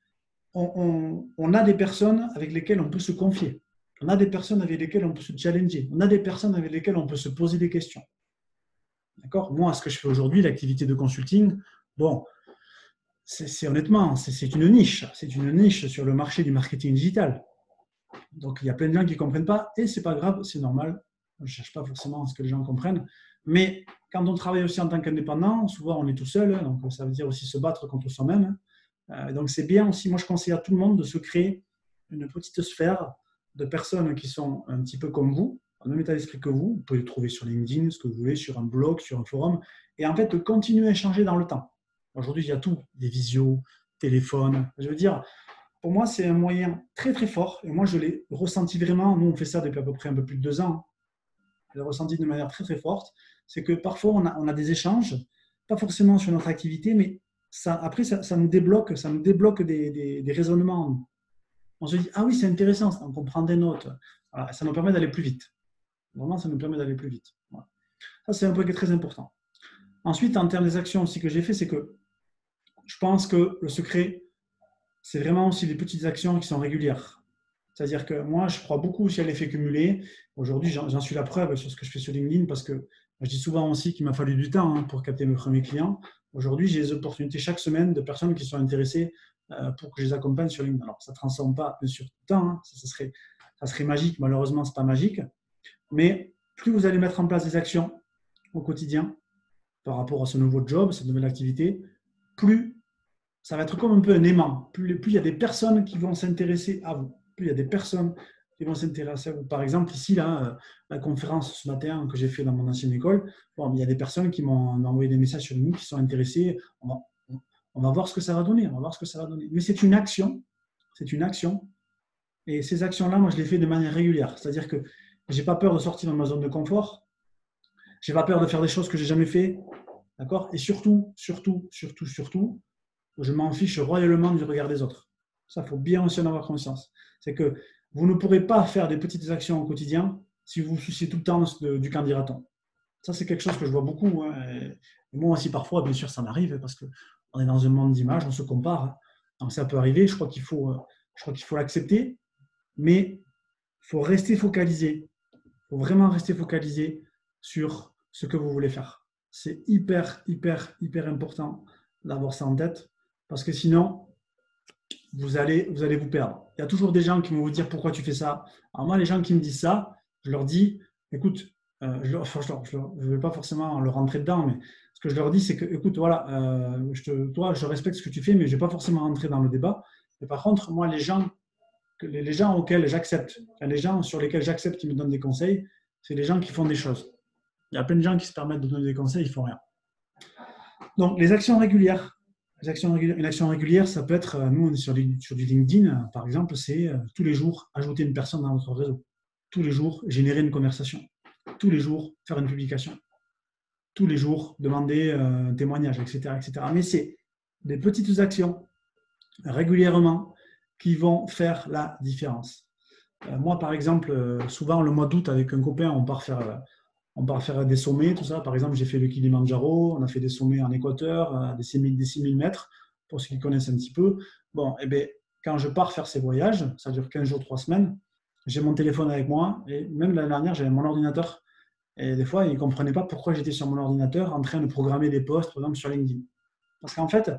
on a des personnes avec lesquelles on peut se confier. On a des personnes avec lesquelles on peut se challenger. On a des personnes avec lesquelles on peut se poser des questions. D'accord ? Moi, ce que je fais aujourd'hui, l'activité de consulting, bon, honnêtement, c'est une niche. C'est une niche sur le marché du marketing digital. Donc, il y a plein de gens qui ne comprennent pas et ce n'est pas grave, c'est normal. Je ne cherche pas forcément à ce que les gens comprennent. Mais quand on travaille aussi en tant qu'indépendant, souvent on est tout seul, donc ça veut dire aussi se battre contre soi-même. Donc, c'est bien aussi, moi je conseille à tout le monde de se créer une petite sphère de personnes qui sont un petit peu comme vous, en même état d'esprit que vous. Vous pouvez le trouver sur LinkedIn, ce que vous voulez, sur un blog, sur un forum, et en fait, continuer à échanger dans le temps. Aujourd'hui, il y a tout, des visios, téléphones. Je veux dire, pour moi, c'est un moyen très, très fort, et moi, je l'ai ressenti vraiment. Nous, on fait ça depuis à peu près un peu plus de 2 ans. Je l'ai ressenti de manière très, très forte. C'est que parfois, on a des échanges, pas forcément sur notre activité, mais après, ça nous débloque des raisonnements. On se dit, ah oui, c'est intéressant, on comprend des notes. Voilà, ça nous permet d'aller plus vite. Vraiment, ça nous permet d'aller plus vite. Voilà. Ça, c'est un point qui est très important. Ensuite, en termes des actions aussi que j'ai fait, c'est que je pense que le secret, c'est vraiment aussi les petites actions qui sont régulières. C'est-à-dire que moi, je crois beaucoup aussi à l'effet cumulé. Aujourd'hui, j'en suis la preuve sur ce que je fais sur LinkedIn parce que je dis souvent aussi qu'il m'a fallu du temps pour capter mes premiers clients. Aujourd'hui, j'ai des opportunités chaque semaine de personnes qui sont intéressées pour que je les accompagne sur LinkedIn. Alors, ça ne transforme pas, bien sûr, tout le temps. Ça serait magique. Malheureusement, ce n'est pas magique. Mais plus vous allez mettre en place des actions au quotidien par rapport à ce nouveau job, cette nouvelle activité, plus ça va être comme un peu un aimant. Plus il y a des personnes qui vont s'intéresser à vous. Plus il y a des personnes qui vont s'intéresser à vous. Par exemple, ici, là, la conférence ce matin que j'ai fait dans mon ancienne école, bon, il y a des personnes qui m'ont envoyé des messages sur LinkedIn qui sont intéressées. On va voir ce que ça va donner. On va voir ce que ça va donner. Mais c'est une action. C'est une action. Et ces actions-là, moi, je les fais de manière régulière. C'est-à-dire que je n'ai pas peur de sortir de ma zone de confort. Je n'ai pas peur de faire des choses que je n'ai jamais fait. D'accord ? Et surtout, je m'en fiche royalement du regard des autres. Ça, il faut bien aussi en avoir conscience. C'est que vous ne pourrez pas faire des petites actions au quotidien si vous vous souciez tout le temps du qu'en dira-t-on. Ça, c'est quelque chose que je vois beaucoup. Et moi aussi, parfois, bien sûr, ça m'arrive parce qu'on est dans un monde d'images, on se compare. Donc, ça peut arriver. Je crois qu'il faut l'accepter. Mais il faut rester focalisé. Il faut vraiment rester focalisé sur ce que vous voulez faire. C'est hyper important d'avoir ça en tête parce que sinon, vous allez vous perdre. Il y a toujours des gens qui vont vous dire pourquoi tu fais ça. Alors moi, les gens qui me disent ça, je leur dis, écoute, je ne vais pas forcément leur rentrer dedans, mais ce que je leur dis, c'est que, écoute, voilà, toi, je respecte ce que tu fais, mais je ne vais pas forcément rentrer dans le débat. Mais par contre, moi, les gens auxquels j'accepte, les gens sur lesquels j'accepte qu'ils me donnent des conseils, c'est les gens qui font des choses. Il y a plein de gens qui se permettent de donner des conseils, ils ne font rien. Donc, les actions régulières. Une action régulière, ça peut être, nous on est sur du LinkedIn, par exemple, c'est tous les jours ajouter une personne dans notre réseau. Tous les jours générer une conversation. Tous les jours faire une publication. Tous les jours demander un témoignage, etc., etc. Mais c'est des petites actions régulièrement qui vont faire la différence. Moi, par exemple, souvent le mois d'août, avec un copain, on part faire des sommets, tout ça. Par exemple, j'ai fait le Kilimanjaro, on a fait des sommets en Équateur, des 6000 mètres, pour ceux qui connaissent un petit peu. Bon, et bien, quand je pars faire ces voyages, ça dure 15 jours, 3 semaines, j'ai mon téléphone avec moi, et même l'année dernière, j'avais mon ordinateur. Et des fois, ils ne comprenaient pas pourquoi j'étais sur mon ordinateur en train de programmer des posts, par exemple, sur LinkedIn. Parce qu'en fait,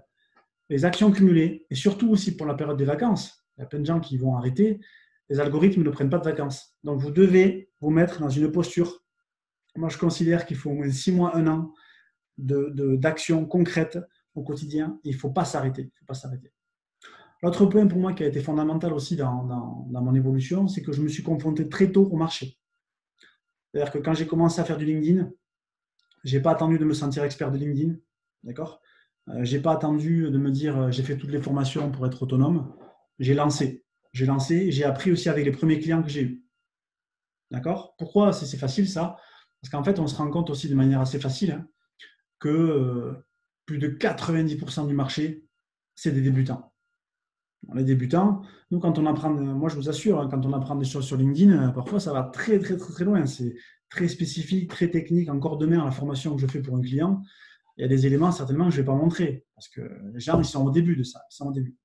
les actions cumulées, et surtout aussi pour la période des vacances, il y a plein de gens qui vont arrêter, les algorithmes ne prennent pas de vacances. Donc, vous devez vous mettre dans une posture. Moi, je considère qu'il faut au moins 6 mois, 1 an d'actions concrètes au quotidien et il ne faut pas s'arrêter. Il faut pas s'arrêter. L'autre point pour moi qui a été fondamental aussi dans mon évolution, c'est que je me suis confronté très tôt au marché. C'est-à-dire que quand j'ai commencé à faire du LinkedIn, je n'ai pas attendu de me sentir expert de LinkedIn. D'accord ? Je n'ai pas attendu de me dire j'ai fait toutes les formations pour être autonome. J'ai lancé et j'ai appris aussi avec les premiers clients que j'ai eus. D'accord ? Pourquoi c'est facile ça ? Parce qu'en fait, on se rend compte aussi de manière assez facile que plus de 90% du marché, c'est des débutants. Les débutants, nous, quand on apprend, moi je vous assure, quand on apprend des choses sur LinkedIn, parfois ça va très très très très loin. C'est très spécifique, très technique. Encore demain, la formation que je fais pour un client, il y a des éléments certainement que je ne vais pas montrer parce que les gens, ils sont au début de ça. Ils sont au début.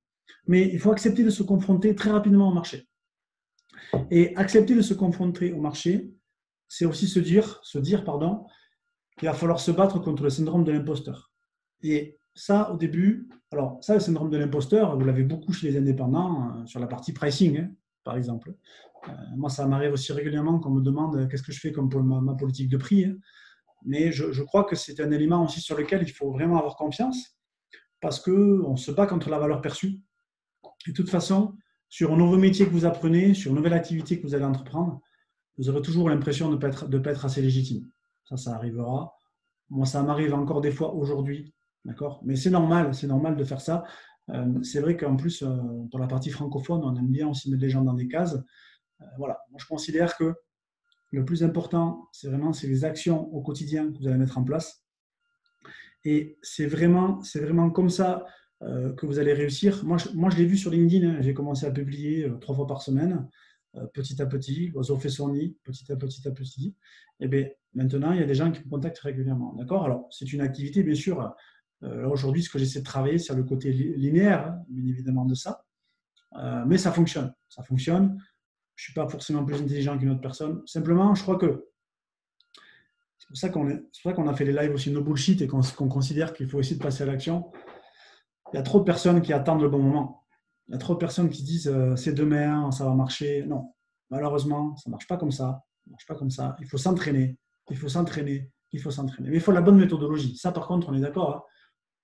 Mais il faut accepter de se confronter très rapidement au marché. Et accepter de se confronter au marché, c'est aussi se dire qu'il va falloir se battre contre le syndrome de l'imposteur. Et ça, au début, alors ça, le syndrome de l'imposteur, vous l'avez beaucoup chez les indépendants, sur la partie pricing, par exemple. Moi, ça m'arrive aussi régulièrement qu'on me demande qu'est-ce que je fais comme pour ma politique de prix. Mais je crois que c'est un élément aussi sur lequel il faut vraiment avoir confiance parce qu'on se bat contre la valeur perçue. Et de toute façon, sur un nouveau métier que vous apprenez, sur une nouvelle activité que vous allez entreprendre, vous aurez toujours l'impression de ne pas être assez légitime. Ça arrivera. Moi, ça m'arrive encore des fois aujourd'hui. D'accord ? Mais c'est normal de faire ça. C'est vrai qu'en plus, pour la partie francophone, on aime bien aussi mettre les gens dans des cases. Voilà. Moi, je considère que le plus important, c'est les actions au quotidien que vous allez mettre en place. Et c'est vraiment comme ça que vous allez réussir. Moi, je l'ai vu sur LinkedIn. J'ai commencé à publier 3 fois par semaine. Petit à petit, l'oiseau fait son nid, petit à petit. Et bien, maintenant, il y a des gens qui me contactent régulièrement. D'accord ? Alors, c'est une activité, bien sûr. Aujourd'hui, ce que j'essaie de travailler, c'est le côté linéaire, bien évidemment, de ça. Mais ça fonctionne. Ça fonctionne. Je ne suis pas forcément plus intelligent qu'une autre personne. Simplement, je crois que c'est pour ça qu'on a fait les lives aussi no bullshit et qu'on considère qu'il faut essayer de passer à l'action. Il y a trop de personnes qui attendent le bon moment. Il y a trop de personnes qui disent c'est demain, ça va marcher. Non, malheureusement, ça ne marche pas comme ça. Il faut s'entraîner. Mais il faut la bonne méthodologie. Ça, par contre, on est d'accord.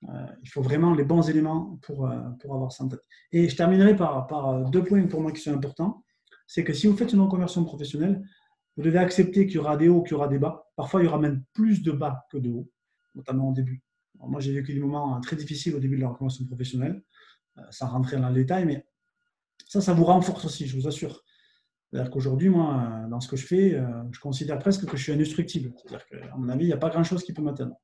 Il faut vraiment les bons éléments pour avoir ça en tête. Et je terminerai par 2 points pour moi qui sont importants. C'est que si vous faites une reconversion professionnelle, vous devez accepter qu'il y aura des hauts, qu'il y aura des bas. Parfois, il y aura même plus de bas que de hauts, notamment au début. Alors, moi, j'ai vécu des moments très difficiles au début de la reconversion professionnelle, sans rentrer dans le détail, mais ça vous renforce aussi, je vous assure. C'est-à-dire qu'aujourd'hui, moi, dans ce que je fais, je considère presque que je suis indestructible. C'est-à-dire qu'à mon avis, il n'y a pas grand-chose qui peut m'atteindre.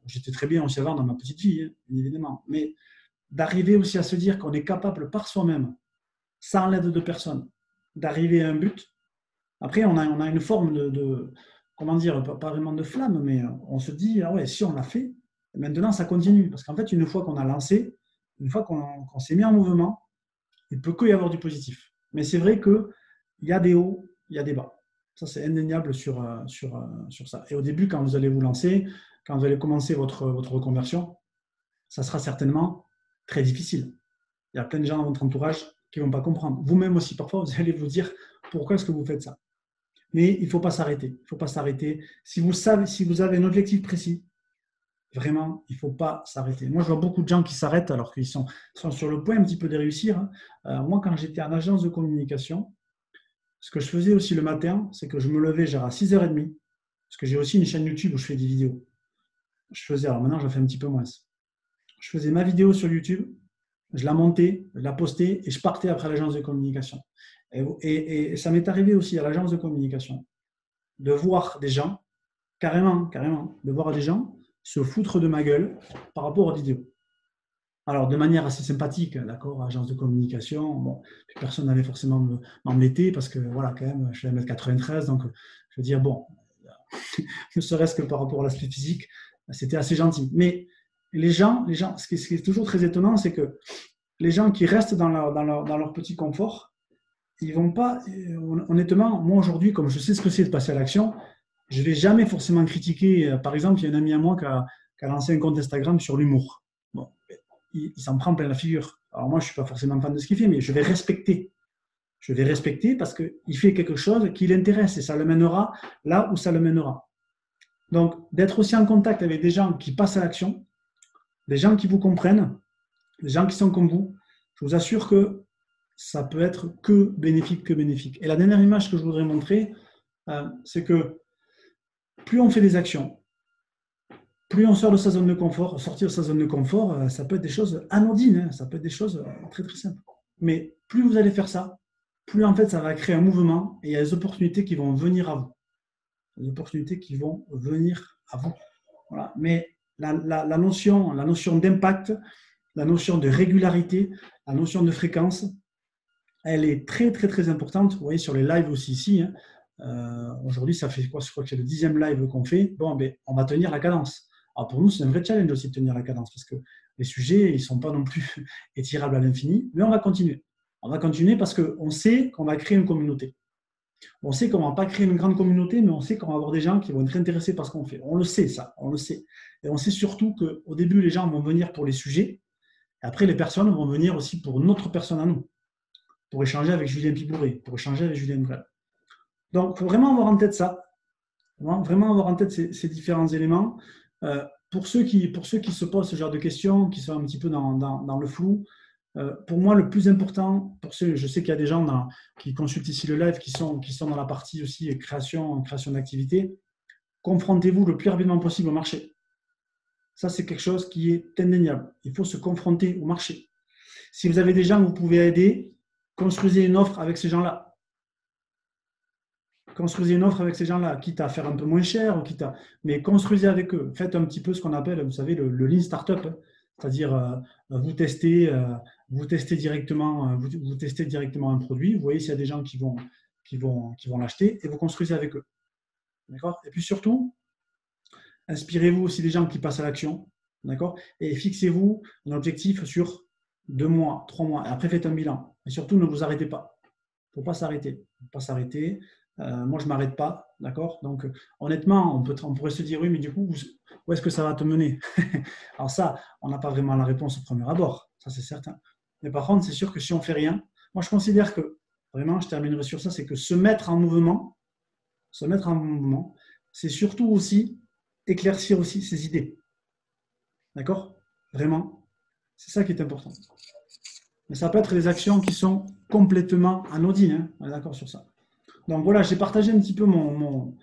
J'étais très bien aussi avant dans ma petite vie, bien évidemment. Mais d'arriver aussi à se dire qu'on est capable par soi-même, sans l'aide de personne, d'arriver à un but. Après, on a une forme comment dire, pas vraiment de flamme, mais on se dit, ah ouais, si on l'a fait, maintenant ça continue. Parce qu'en fait, une fois qu'on a lancé, une fois qu'on s'est mis en mouvement, il ne peut que y avoir du positif. Mais c'est vrai qu'il y a des hauts, il y a des bas. Ça, c'est indéniable sur ça. Et au début, quand vous allez vous lancer, quand vous allez commencer votre reconversion, ça sera certainement très difficile. Il y a plein de gens dans votre entourage qui ne vont pas comprendre. Vous-même aussi, parfois, vous allez vous dire pourquoi est-ce que vous faites ça. Mais il ne faut pas s'arrêter. Il ne faut pas s'arrêter. Si vous avez un objectif précis, vraiment, il ne faut pas s'arrêter. Moi, je vois beaucoup de gens qui s'arrêtent alors qu'ils sont sur le point un petit peu de réussir. Moi, quand j'étais en agence de communication, ce que je faisais aussi le matin, c'est que je me levais genre à 6h30, parce que j'ai aussi une chaîne YouTube où je fais des vidéos. Alors maintenant, je la fais un petit peu moins. Je faisais ma vidéo sur YouTube, je la montais, je la postais et je partais après l'agence de communication. Et ça m'est arrivé aussi à l'agence de communication de voir des gens, carrément, de voir des gens se foutre de ma gueule par rapport aux vidéos. Alors, de manière assez sympathique, d'accord, agence de communication, bon, personne n'allait forcément m'embêter parce que, voilà, quand même, je suis à 1m93, donc je veux dire, bon, ne serait-ce que par rapport à l'aspect physique, c'était assez gentil. Mais les gens, ce qui est toujours très étonnant, c'est que les gens qui restent dans leur petit confort, ils vont pas, honnêtement, moi aujourd'hui, comme je sais ce que c'est de passer à l'action, je ne vais jamais forcément critiquer. Par exemple, il y a un ami à moi qui a lancé un compte Instagram sur l'humour. Bon, il s'en prend plein la figure. Alors moi, je ne suis pas forcément fan de ce qu'il fait, mais je vais respecter. Je vais respecter parce qu'il fait quelque chose qui l'intéresse et ça le mènera là où ça le mènera. Donc, d'être aussi en contact avec des gens qui passent à l'action, des gens qui vous comprennent, des gens qui sont comme vous, je vous assure que ça peut être que bénéfique, que bénéfique. Et la dernière image que je voudrais montrer, c'est que plus on fait des actions, plus on sort de sa zone de confort. Sortir de sa zone de confort, ça peut être des choses anodines, hein, ça peut être des choses très très simples. Mais plus vous allez faire ça, plus en fait ça va créer un mouvement et il y a des opportunités qui vont venir à vous. Des opportunités qui vont venir à vous. Voilà. Mais la notion d'impact, la notion de régularité, la notion de fréquence, elle est très très très importante. Vous voyez sur les lives aussi ici. Hein, aujourd'hui, ça fait quoi? Je crois que c'est le 10e live qu'on fait. Bon, ben, on va tenir la cadence. Alors pour nous, c'est un vrai challenge aussi de tenir la cadence parce que les sujets, ils ne sont pas non plus étirables à l'infini. Mais on va continuer. On va continuer parce qu'on sait qu'on va créer une communauté. On sait qu'on ne va pas créer une grande communauté, mais on sait qu'on va avoir des gens qui vont être intéressés par ce qu'on fait. On le sait, ça, on le sait. Et on sait surtout qu'au début, les gens vont venir pour les sujets. Et après, les personnes vont venir aussi pour notre personne à nous, pour échanger avec Julien Pibouré, pour échanger avec Julien Brel. Donc, il faut vraiment avoir en tête ça. Vraiment avoir en tête ces différents éléments. Pour ceux qui se posent ce genre de questions, qui sont un petit peu dans le flou, pour moi, le plus important, je sais qu'il y a des gens qui consultent ici le live, qui sont dans la partie aussi création d'activité, confrontez-vous le plus rapidement possible au marché. Ça, c'est quelque chose qui est indéniable. Il faut se confronter au marché. Si vous avez des gens que vous pouvez aider, construisez une offre avec ces gens-là. Construisez une offre avec ces gens-là, quitte à faire un peu moins cher, mais construisez avec eux. Faites un petit peu ce qu'on appelle, vous savez, le Lean Startup, c'est-à-dire vous testez directement un produit, vous voyez s'il y a des gens qui vont l'acheter et vous construisez avec eux. D'accord? Et puis surtout, inspirez-vous aussi des gens qui passent à l'action, d'accord? Et fixez-vous un objectif sur 2 mois, 3 mois, et après faites un bilan. Et surtout, ne vous arrêtez pas. Il ne faut pas s'arrêter. Moi, je ne m'arrête pas, d'accord? Donc, honnêtement, on pourrait se dire, oui, mais du coup, où est-ce que ça va te mener? Alors ça, on n'a pas vraiment la réponse au premier abord, ça c'est certain. Mais par contre, c'est sûr que si on ne fait rien, moi je considère que, vraiment, je terminerai sur ça, c'est que se mettre en mouvement, c'est surtout aussi éclaircir aussi ses idées. D'accord? Vraiment, c'est ça qui est important. Mais ça peut être des actions qui sont complètement anodines, hein, on est d'accord sur ça. Donc voilà, j'ai partagé un petit peu mon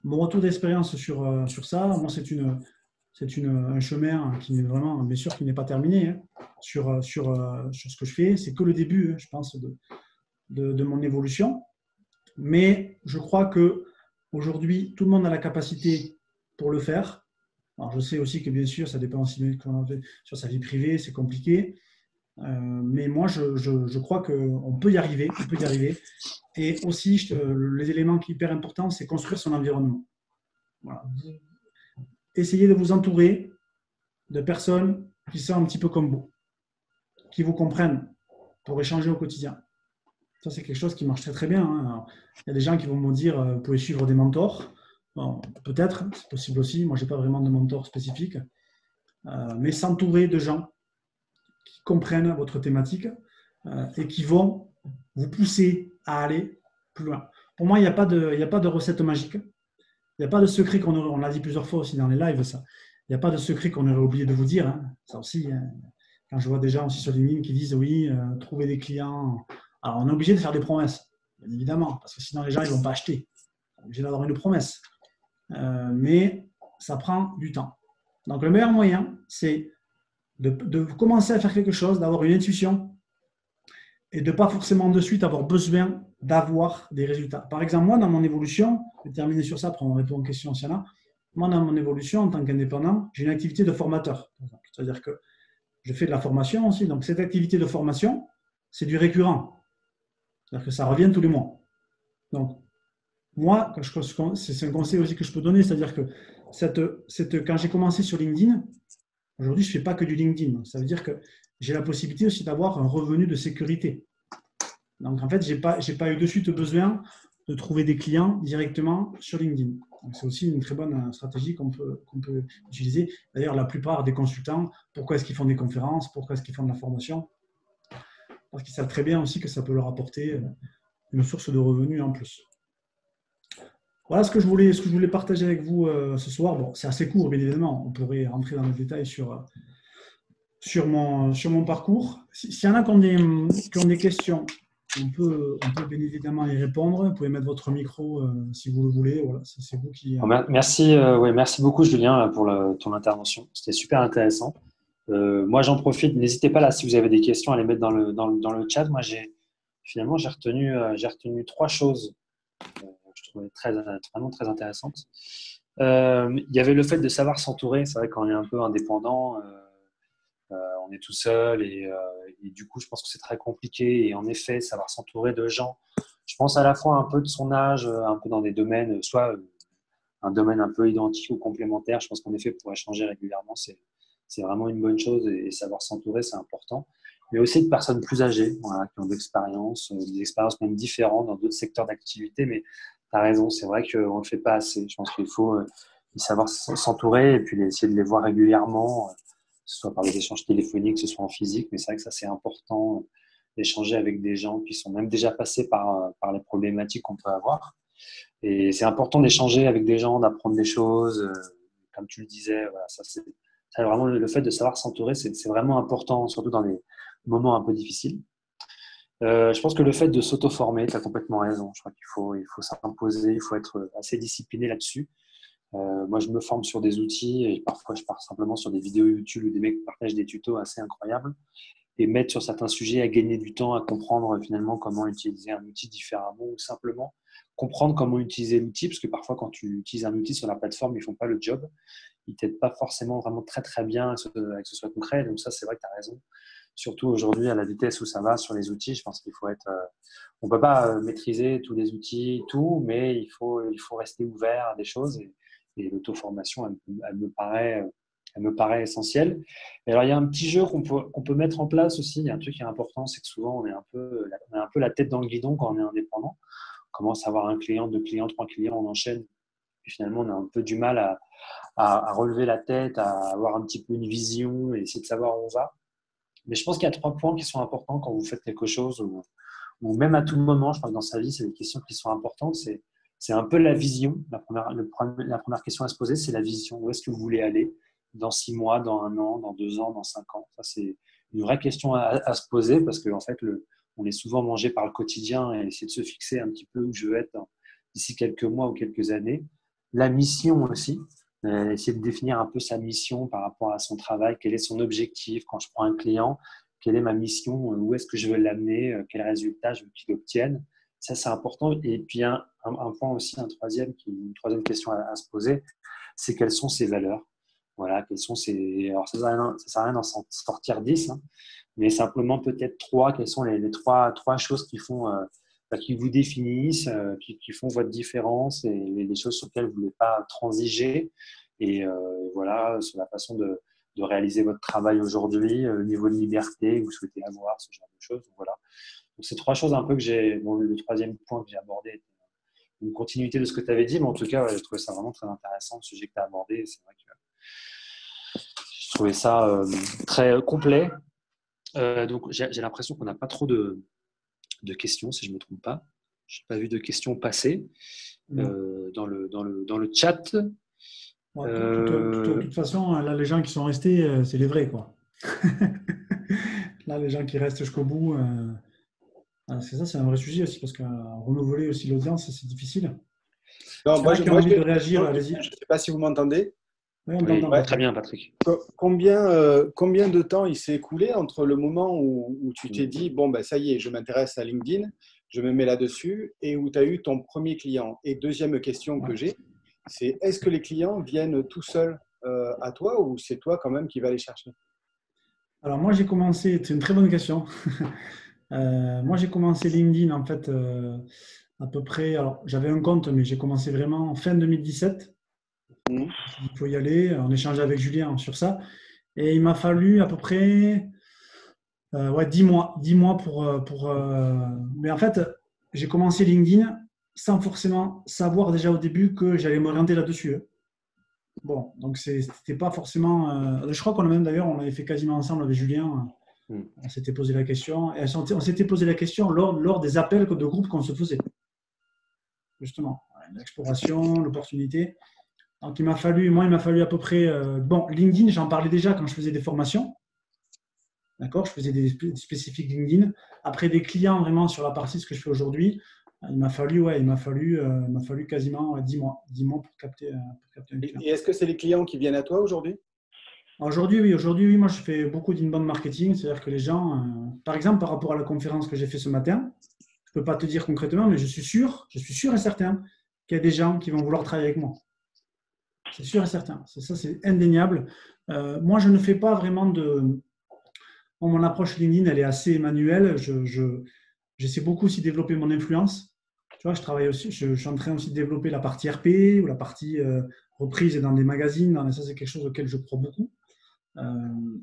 retour d'expérience sur ça. Moi, c'est un chemin qui n'est vraiment, bien sûr, qui n'est pas terminé hein, sur ce que je fais. C'est que le début, hein, je pense, de mon évolution. Mais je crois qu'aujourd'hui, tout le monde a la capacité pour le faire. Alors, je sais aussi que, bien sûr, ça dépend aussi de comment on fait sur sa vie privée, c'est compliqué. Mais moi, je crois qu'on peut y arriver. Et aussi, les éléments qui sont hyper importants, c'est construire son environnement. Voilà. Essayez de vous entourer de personnes qui sont un petit peu comme vous, qui vous comprennent pour échanger au quotidien. Ça, c'est quelque chose qui marche très très bien. Hein. Alors, il y a des gens qui vont me dire, vous pouvez suivre des mentors. Bon, peut-être, c'est possible aussi. Moi, je n'ai pas vraiment de mentor spécifique. Mais s'entourer de gens qui comprennent votre thématique et qui vont vous pousser à aller plus loin. Pour moi, il n'y a pas de recette magique. Il n'y a pas de secret on l'a dit plusieurs fois aussi dans les lives, ça. Il n'y a pas de secret qu'on aurait oublié de vous dire. Hein. Ça aussi, hein. Quand je vois des gens aussi sur LinkedIn qui disent oui, trouver des clients. Alors, on est obligé de faire des promesses, bien évidemment, parce que sinon les gens ne vont pas acheter. On est obligé d'avoir une promesse. Mais ça prend du temps. Donc, le meilleur moyen, c'est de commencer à faire quelque chose, d'avoir une intuition et de ne pas forcément de suite avoir besoin d'avoir des résultats. Par exemple, moi, dans mon évolution, je vais terminer sur ça, après on répond aux questions s'il y en a. Moi, dans mon évolution, en tant qu'indépendant, j'ai une activité de formateur. C'est-à-dire que je fais de la formation aussi. Donc, cette activité de formation, c'est du récurrent. C'est-à-dire que ça revient tous les mois. Donc, moi, c'est un conseil aussi que je peux donner, c'est-à-dire que quand j'ai commencé sur LinkedIn, aujourd'hui, je ne fais pas que du LinkedIn. Ça veut dire que j'ai la possibilité aussi d'avoir un revenu de sécurité. Donc, en fait, je n'ai pas eu de suite besoin de trouver des clients directement sur LinkedIn. C'est aussi une très bonne stratégie qu'on peut utiliser. D'ailleurs, la plupart des consultants, pourquoi est-ce qu'ils font des conférences? Pourquoi est-ce qu'ils font de la formation? Parce qu'ils savent très bien aussi que ça peut leur apporter une source de revenus en plus. Voilà ce que je voulais partager avec vous ce soir. Bon, c'est assez court, bien évidemment. On pourrait rentrer dans les détails sur sur mon parcours. S'il y en a qui ont des questions, on peut bien évidemment y répondre. Vous pouvez mettre votre micro si vous le voulez. Voilà, c'est vous qui. Bon, merci, ouais, merci beaucoup, Julien, là, pour ton intervention. C'était super intéressant. Moi, j'en profite. N'hésitez pas là, si vous avez des questions, à les mettre dans le chat. Moi, finalement, j'ai retenu trois choses que je trouvais vraiment très intéressantes. Il y avait le fait de savoir s'entourer. C'est vrai qu'on est un peu indépendant, on est tout seul et du coup, je pense que c'est très compliqué. Et en effet, savoir s'entourer de gens, je pense à la fois un peu de son âge, un peu dans des domaines, soit un domaine un peu identique ou complémentaire. Je pense qu'en effet, pour échanger régulièrement, c'est vraiment une bonne chose et savoir s'entourer, c'est important. Mais aussi de personnes plus âgées, voilà, qui ont des expériences même différentes dans d'autres secteurs d'activité. Mais tu as raison, c'est vrai qu'on ne le fait pas assez. Je pense qu'il faut savoir s'entourer et puis essayer de les voir régulièrement, que ce soit par des échanges téléphoniques, que ce soit en physique. Mais c'est vrai que ça, c'est important d'échanger avec des gens qui sont même déjà passés par les problématiques qu'on peut avoir. Et c'est important d'échanger avec des gens, d'apprendre des choses. Comme tu le disais, voilà, ça, vraiment le fait de savoir s'entourer, c'est vraiment important, surtout dans les moments un peu difficiles. Je pense que le fait de s'auto-former, tu as complètement raison. Je crois il faut s'imposer, il faut être assez discipliné là-dessus. Moi, je me forme sur des outils et parfois je pars simplement sur des vidéos YouTube où des mecs partagent des tutos assez incroyables et mettre sur certains sujets à gagner du temps, à comprendre finalement comment utiliser un outil différemment ou simplement comprendre comment utiliser l'outil, parce que parfois quand tu utilises un outil sur la plateforme, ils ne font pas le job, ils ne t'aident pas forcément vraiment très très bien à ce que ce soit concret. Donc ça, c'est vrai que tu as raison. Surtout aujourd'hui, à la vitesse où ça va sur les outils, je pense qu'il faut être… on ne peut pas maîtriser tous les outils, tout, mais il faut rester ouvert à des choses et l'auto-formation, elle me paraît essentielle. Et alors, il y a un petit jeu qu'on peut mettre en place aussi. Il y a un truc qui est important, c'est que souvent, on a un peu la tête dans le guidon quand on est indépendant. On commence à avoir un client, deux clients, trois clients, on enchaîne. Et finalement, on a un peu du mal à relever la tête, à avoir un petit peu une vision et essayer de savoir où on va. Mais je pense qu'il y a trois points qui sont importants quand vous faites quelque chose ou même à tout moment, je pense que dans sa vie, c'est des questions qui sont importantes. C'est un peu la vision. La première question à se poser, c'est la vision. Où est-ce que vous voulez aller dans 6 mois, dans 1 an, dans 2 ans, dans 5 ans? Ça, c'est une vraie question à se poser parce qu'en fait, on est souvent mangé par le quotidien et essayer de se fixer un petit peu où je veux être d'ici quelques mois ou quelques années. La mission aussi, essayer de définir un peu sa mission par rapport à son travail, quel est son objectif quand je prends un client, quelle est ma mission, où est-ce que je veux l'amener, quel résultat je veux qu'il obtienne. Ça, c'est important. Et puis, un point aussi, une troisième question à se poser, c'est quelles sont ses valeurs. Voilà, quelles sont ses… Alors, ça ne sert à rien d'en sortir 10, hein, mais simplement peut-être trois. Quelles sont les trois choses qui vous définissent, qui font votre différence et les choses sur lesquelles vous ne voulez pas transiger. Et voilà, sur la façon de réaliser votre travail aujourd'hui, le niveau de liberté que vous souhaitez avoir, ce genre de choses. Donc, voilà. Donc, c'est trois choses un peu que j'ai… Bon, le troisième point que j'ai abordé était une continuité de ce que tu avais dit, mais en tout cas, ouais, je trouvais ça vraiment très intéressant, le sujet que tu as abordé. C'est vrai que je trouvais ça très complet. Donc, j'ai l'impression qu'on n'a pas trop de questions, si je ne me trompe pas. Je n'ai pas vu de questions passer dans le chat. Ouais, de toute façon, là, les gens qui sont restés, c'est les vrais, quoi. Là, les gens qui restent jusqu'au bout, c'est ça, c'est un vrai sujet aussi, parce que renouveler aussi l'audience, c'est difficile. Non, moi, qui ont envie de réagir, allez-y. Je ne sais pas si vous m'entendez. Oui, on t'entend. Très bien, Patrick. Combien de temps il s'est écoulé entre le moment où tu t'es dit, bon, ben, ça y est, je m'intéresse à LinkedIn, je me mets là-dessus, et où tu as eu ton premier client? Et deuxième question que j'ai, c'est est-ce que les clients viennent tout seuls à toi ou c'est toi quand même qui vas les chercher? Alors moi, j'ai commencé, c'est une très bonne question. Moi, j'ai commencé LinkedIn en fait à peu près, alors j'avais un compte, mais j'ai commencé vraiment en fin 2017. Il faut y aller, on échangeait avec Julien sur ça. Et il m'a fallu à peu près 10 mois. 10 mois Mais en fait, j'ai commencé LinkedIn sans forcément savoir déjà au début que j'allais m'orienter là-dessus. Bon, donc c'était pas forcément… je crois qu'on a même d'ailleurs, on l'avait fait quasiment ensemble avec Julien. On s'était posé la question. Et on s'était posé la question lors des appels de groupe qu'on se faisait. Justement, l'exploration, l'opportunité. Donc il m'a fallu à peu près… bon, LinkedIn, j'en parlais déjà quand je faisais des formations. D'accord? Je faisais des spécifiques LinkedIn. Après, des clients vraiment sur la partie, ce que je fais aujourd'hui, il m'a fallu quasiment 10 mois. 10 mois pour capter un client. Et est-ce que c'est les clients qui viennent à toi aujourd'hui? Aujourd'hui, oui, moi je fais beaucoup d'inbound marketing, c'est-à-dire que les gens, par exemple, par rapport à la conférence que j'ai fait ce matin, je ne peux pas te dire concrètement, mais je suis sûr et certain qu'il y a des gens qui vont vouloir travailler avec moi. C'est sûr et certain. Ça, c'est indéniable. Moi, je ne fais pas vraiment de. Bon, mon approche LinkedIn, elle est assez manuelle. J'essaie beaucoup aussi de développer mon influence. Tu vois, je travaille aussi, je suis en train aussi de développer la partie RP ou la partie reprise dans des magazines. Ça, c'est quelque chose auquel je crois beaucoup.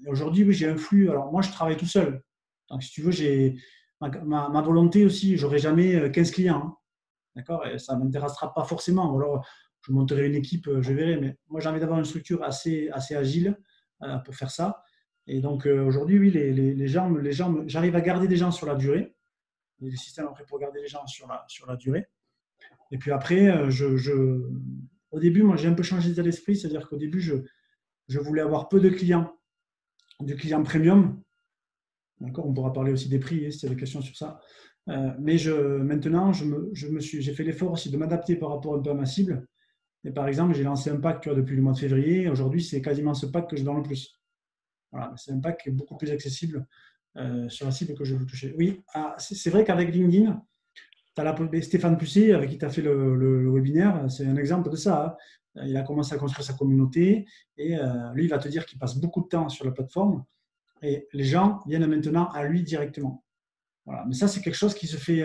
Aujourd'hui, oui, j'ai un flux. Alors, moi, je travaille tout seul. Donc, si tu veux, j'ai ma volonté aussi, j'aurai jamais 15 clients. Hein. D'accord? Et ça ne m'intéressera pas forcément. Ou alors, je monterai une équipe, je verrai. Mais moi, j'ai envie d'avoir une structure assez agile pour faire ça. Et donc, aujourd'hui, oui, les gens, j'arrive à garder des gens sur la durée. Il y a des systèmes après pour garder les gens sur la durée. Et puis après, au début, moi, j'ai un peu changé d'état d'esprit. C'est-à-dire qu'au début, je voulais avoir peu de clients premium. D'accord, on pourra parler aussi des prix, si tu as des questions sur ça. Mais maintenant, j'ai fait l'effort aussi de m'adapter par rapport un peu à ma cible. Et par exemple, j'ai lancé un pack depuis le mois de février. Aujourd'hui, c'est quasiment ce pack que je vends le plus. Voilà, c'est un pack qui est beaucoup plus accessible sur la cible que je veux toucher. Oui, c'est vrai qu'avec LinkedIn, tu as Stéphane Pucet, avec qui tu as fait le webinaire, c'est un exemple de ça. Hein. Il a commencé à construire sa communauté et lui, il va te dire qu'il passe beaucoup de temps sur la plateforme et les gens viennent maintenant à lui directement. Voilà. Mais ça, c'est quelque chose qui se fait,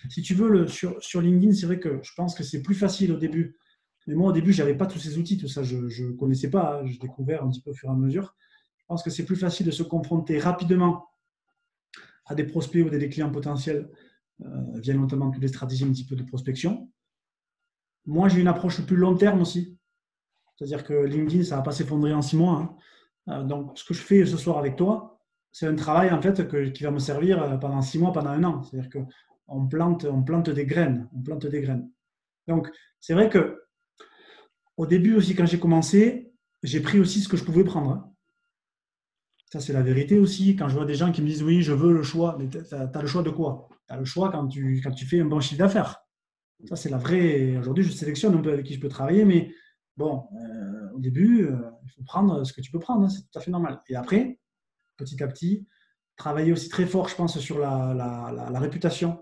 si tu veux, sur LinkedIn, c'est vrai que je pense que c'est plus facile au début. Mais moi, au début, je n'avais pas tous ces outils, tout ça, je ne connaissais pas. Hein. Je découvert un petit peu au fur et à mesure. Je pense que c'est plus facile de se confronter rapidement à des prospects ou des clients potentiels via notamment toutes les stratégies un petit peu de prospection. Moi, j'ai une approche plus long terme aussi. C'est-à-dire que LinkedIn, ça ne va pas s'effondrer en 6 mois. Hein. Donc, ce que je fais ce soir avec toi, c'est un travail en fait qui va me servir pendant 6 mois, pendant 1 an. C'est-à-dire qu'on plante des graines. Donc, c'est vrai que au début aussi, quand j'ai commencé, j'ai pris aussi ce que je pouvais prendre. Hein. Ça, c'est la vérité aussi. Quand je vois des gens qui me disent oui, je veux le choix, mais tu as le choix de quoi? Tu as le choix quand tu fais un bon chiffre d'affaires. Ça, c'est la vraie. Aujourd'hui, je sélectionne un peu avec qui je peux travailler, mais bon, au début, il faut prendre ce que tu peux prendre. Hein, c'est tout à fait normal. Et après, petit à petit, travailler aussi très fort, je pense, sur la réputation.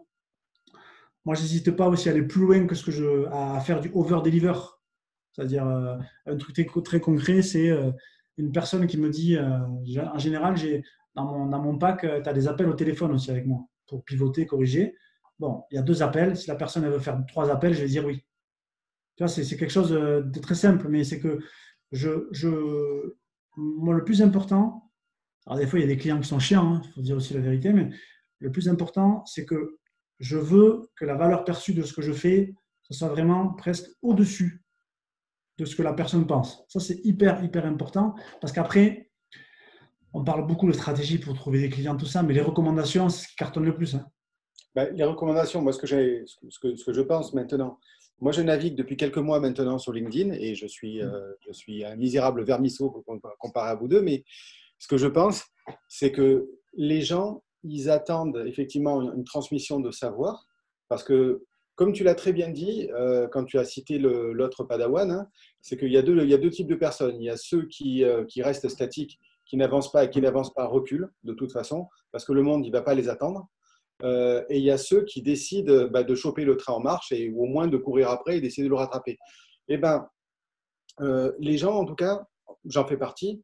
Moi, je n'hésite pas aussi à aller plus loin que à faire du over-deliver. C'est-à-dire, un truc très concret, c'est une personne qui me dit, en général, dans mon pack, tu as des appels au téléphone aussi avec moi pour pivoter, corriger. Bon, il y a 2 appels. Si la personne elle veut faire 3 appels, je vais dire oui. Tu vois, c'est quelque chose de très simple, mais c'est que moi, le plus important, alors des fois, il y a des clients qui sont chiants, il faut dire aussi la vérité, mais le plus important, c'est que je veux que la valeur perçue de ce que je fais, ce soit vraiment presque au-dessus de ce que la personne pense. Ça, c'est hyper, hyper important parce qu'après, on parle beaucoup de stratégie pour trouver des clients, tout ça, mais les recommandations, c'est ce qui cartonne le plus. Hein. Les recommandations, moi, ce que je pense maintenant, moi, je navigue depuis quelques mois maintenant sur LinkedIn et je suis un misérable vermisseau comparé à vous deux, mais ce que je pense, c'est que les gens, ils attendent effectivement une transmission de savoir parce que, comme tu l'as très bien dit, quand tu as cité l'autre Padawan, hein, c'est qu'il y a deux types de personnes. Il y a ceux qui restent statiques, qui n'avancent pas, reculent de toute façon, parce que le monde, il ne va pas les attendre. Et il y a ceux qui décident de choper le train en marche ou au moins de courir après et d'essayer de le rattraper. Eh ben, les gens, en tout cas, j'en fais partie,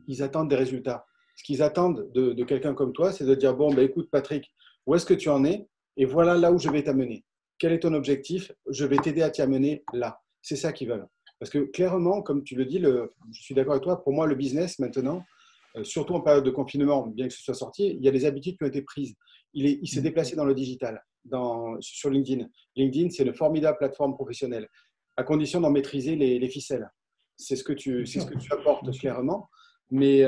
ils attendent des résultats. Ce qu'ils attendent de quelqu'un comme toi, c'est de dire, bon, écoute Patrick, où est-ce que tu en es? Et voilà là où je vais t'amener. Quel est ton objectif? Je vais t'aider à t'y amener là. C'est ça qu'ils veulent. Parce que clairement, comme tu le dis, je suis d'accord avec toi, pour moi, le business maintenant, surtout en période de confinement, bien que ce soit sorti, il y a des habitudes qui ont été prises. Il s'est déplacé dans le digital, sur LinkedIn. LinkedIn, c'est une formidable plateforme professionnelle, à condition d'en maîtriser les ficelles. C'est ce que tu apportes clairement. Mais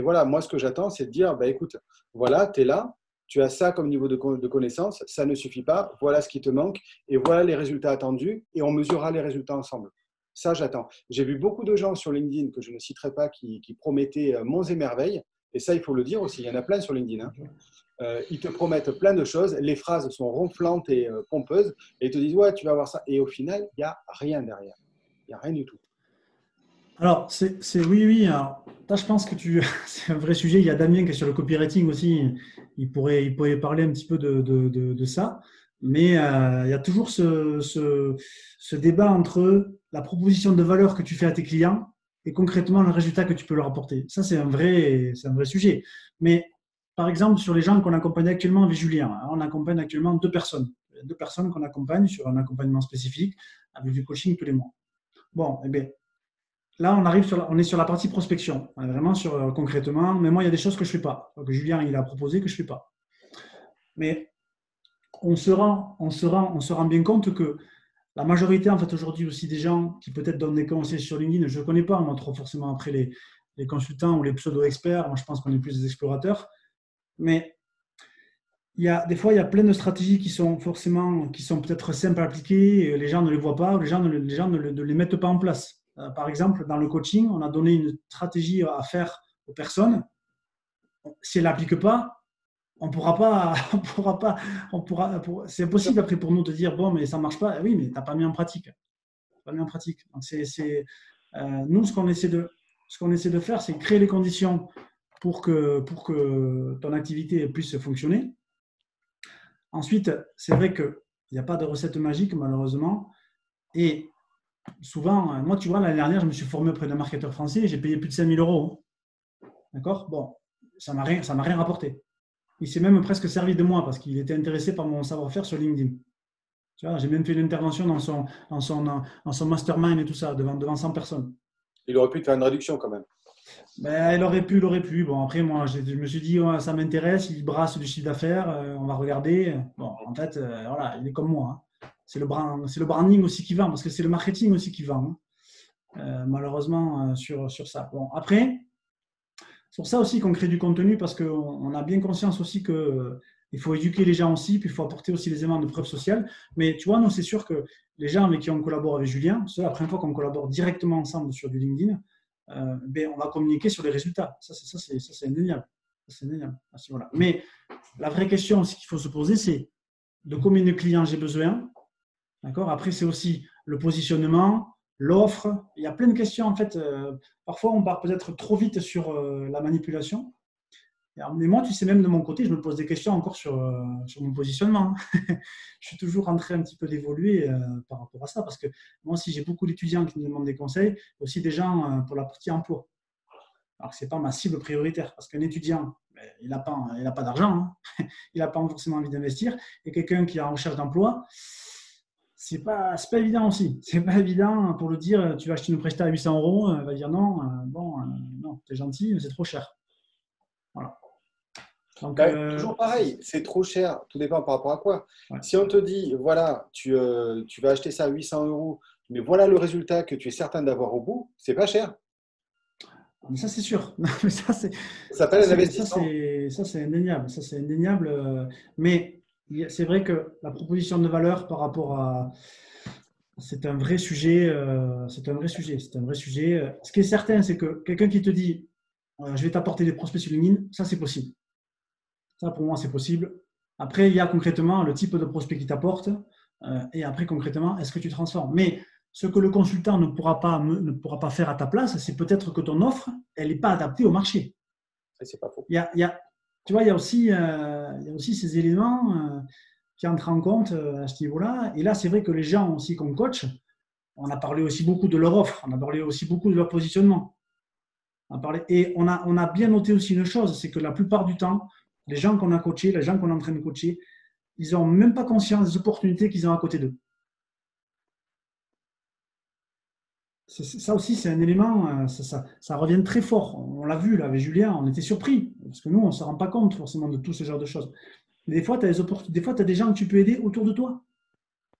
voilà, moi, ce que j'attends, c'est de dire, écoute, voilà, tu es là, tu as ça comme niveau de connaissance, ça ne suffit pas, voilà ce qui te manque, et voilà les résultats attendus, et on mesurera les résultats ensemble. Ça, j'attends. J'ai vu beaucoup de gens sur LinkedIn, que je ne citerai pas, qui promettaient monts et merveilles, Et ça, il faut le dire aussi, il y en a plein sur LinkedIn. Hein. Ils te promettent plein de choses, les phrases sont ronflantes et pompeuses, et ils te disent, ouais, tu vas avoir ça. Et au final, il n'y a rien derrière. Il n'y a rien du tout. Alors, oui, oui. Alors, là, je pense que c'est un vrai sujet. Il y a Damien qui est sur le copywriting aussi. Il pourrait parler un petit peu de ça. Mais il y a toujours ce débat entre la proposition de valeur que tu fais à tes clients et concrètement le résultat que tu peux leur apporter. Ça, c'est un vrai sujet. Mais par exemple, sur les gens qu'on accompagne actuellement avec Julien, on accompagne actuellement deux personnes. Deux personnes qu'on accompagne sur un accompagnement spécifique avec du coaching tous les mois. Bon, eh bien, là, on est sur la partie prospection. On est vraiment sur concrètement, mais moi, il y a des choses que je ne fais pas, que Julien il a proposé que je ne fais pas. Mais on se rend bien compte que la majorité, en fait, aujourd'hui aussi des gens qui peut-être donnent des conseils sur LinkedIn, je ne connais pas, moi, trop forcément après les consultants ou les pseudo-experts. Moi, je pense qu'on est plus des explorateurs. Mais des fois, il y a plein de stratégies qui sont peut-être simples à appliquer, et les gens ne les voient pas, ou les gens ne les mettent pas en place. Par exemple, dans le coaching, on a donné une stratégie à faire aux personnes. Si elles ne l'appliquent pas, c'est impossible après pour nous de dire bon, mais ça ne marche pas. Oui, mais tu n'as pas mis en pratique. Donc, nous, ce qu'on essaie de faire, c'est créer les conditions pour que ton activité puisse fonctionner. Ensuite, c'est vrai qu'il n'y a pas de recette magique, malheureusement. Et souvent, moi, tu vois, l'année dernière, je me suis formé auprès d'un marketeur français et j'ai payé plus de 5 000 euros. D'accord ? Bon, ça m'a rien rapporté. Il s'est même presque servi de moi parce qu'il était intéressé par mon savoir-faire sur LinkedIn. Tu vois, j'ai même fait une intervention dans son mastermind et tout ça, devant 100 personnes. Il aurait pu te faire une réduction quand même. Ben, il aurait pu. Bon, après, moi, je me suis dit, ouais, ça m'intéresse, il brasse du chiffre d'affaires, on va regarder. Bon, en fait, voilà, il est comme moi. Hein. C'est le branding aussi qui vend, parce que c'est le marketing aussi qui vend. Hein. Malheureusement, sur ça. Bon, après, sur ça aussi qu'on crée du contenu, parce qu'on a bien conscience aussi qu'il faut éduquer les gens aussi, puis il faut apporter aussi les éléments de preuve sociale. Mais tu vois, nous, c'est sûr que les gens avec qui on collabore avec Julien, c'est la première fois qu'on collabore directement ensemble sur du LinkedIn, on va communiquer sur les résultats. Ça, c'est indéniable. Voilà. Mais la vraie question aussi qu'il faut se poser, c'est de combien de clients j'ai besoin. D'accord ? Après, c'est aussi le positionnement, l'offre. Il y a plein de questions. En fait, parfois, on part peut-être trop vite sur la manipulation. Mais moi, tu sais, même de mon côté, je me pose des questions encore sur mon positionnement. Je suis toujours en train un petit peu d'évoluer par rapport à ça, parce que moi aussi, j'ai beaucoup d'étudiants qui me demandent des conseils, et aussi des gens pour la partie emploi. Alors que ce n'est pas ma cible prioritaire, parce qu'un étudiant, il n'a pas d'argent, hein. Il n'a pas forcément envie d'investir, et quelqu'un qui est en recherche d'emploi, c'est pas évident aussi. C'est pas évident pour le dire, tu vas acheter une presta à 800 euros, il va dire non, non, c'est gentil, mais c'est trop cher. Voilà. Donc, toujours pareil, c'est trop cher, tout dépend par rapport à quoi. Ouais. Si on te dit, voilà, tu vas acheter ça à 800 euros, mais voilà le résultat que tu es certain d'avoir au bout, c'est pas cher. Mais ça, c'est sûr. Non, mais ça s'appelle un investissement. Ça, c'est indéniable. Ça, c'est indéniable. Mais c'est vrai que la proposition de valeur par rapport à… C'est un vrai sujet. C'est un vrai sujet. Ce qui est certain, c'est que quelqu'un qui te dit je vais t'apporter des prospects sur LinkedIn, ça, c'est possible. Ça, pour moi, c'est possible. Après, il y a concrètement le type de prospect qui t'apporte. Et après, concrètement, est-ce que tu transformes ? Mais ce que le consultant ne pourra pas faire à ta place, c'est peut-être que ton offre, elle n'est pas adaptée au marché. C'est pas faux. Tu vois, il y a aussi ces éléments qui entrent en compte à ce niveau-là. Et là, c'est vrai que les gens aussi qu'on coach, on a parlé aussi beaucoup de leur offre, on a parlé aussi beaucoup de leur positionnement. Et on a bien noté aussi une chose, c'est que la plupart du temps, les gens qu'on a coachés, les gens qu'on est en train de coacher, ils n'ont même pas conscience des opportunités qu'ils ont à côté d'eux. Ça aussi, c'est un élément, ça revient très fort. On l'a vu là avec Julien, on était surpris, parce que nous, on ne se rend pas compte forcément de tout ce genre de choses. Mais des fois, tu as des gens que tu peux aider autour de toi.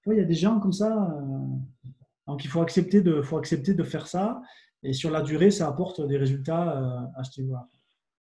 Il y a des gens comme ça, donc il faut accepter de faire ça, et sur la durée, ça apporte des résultats à ce niveau-là.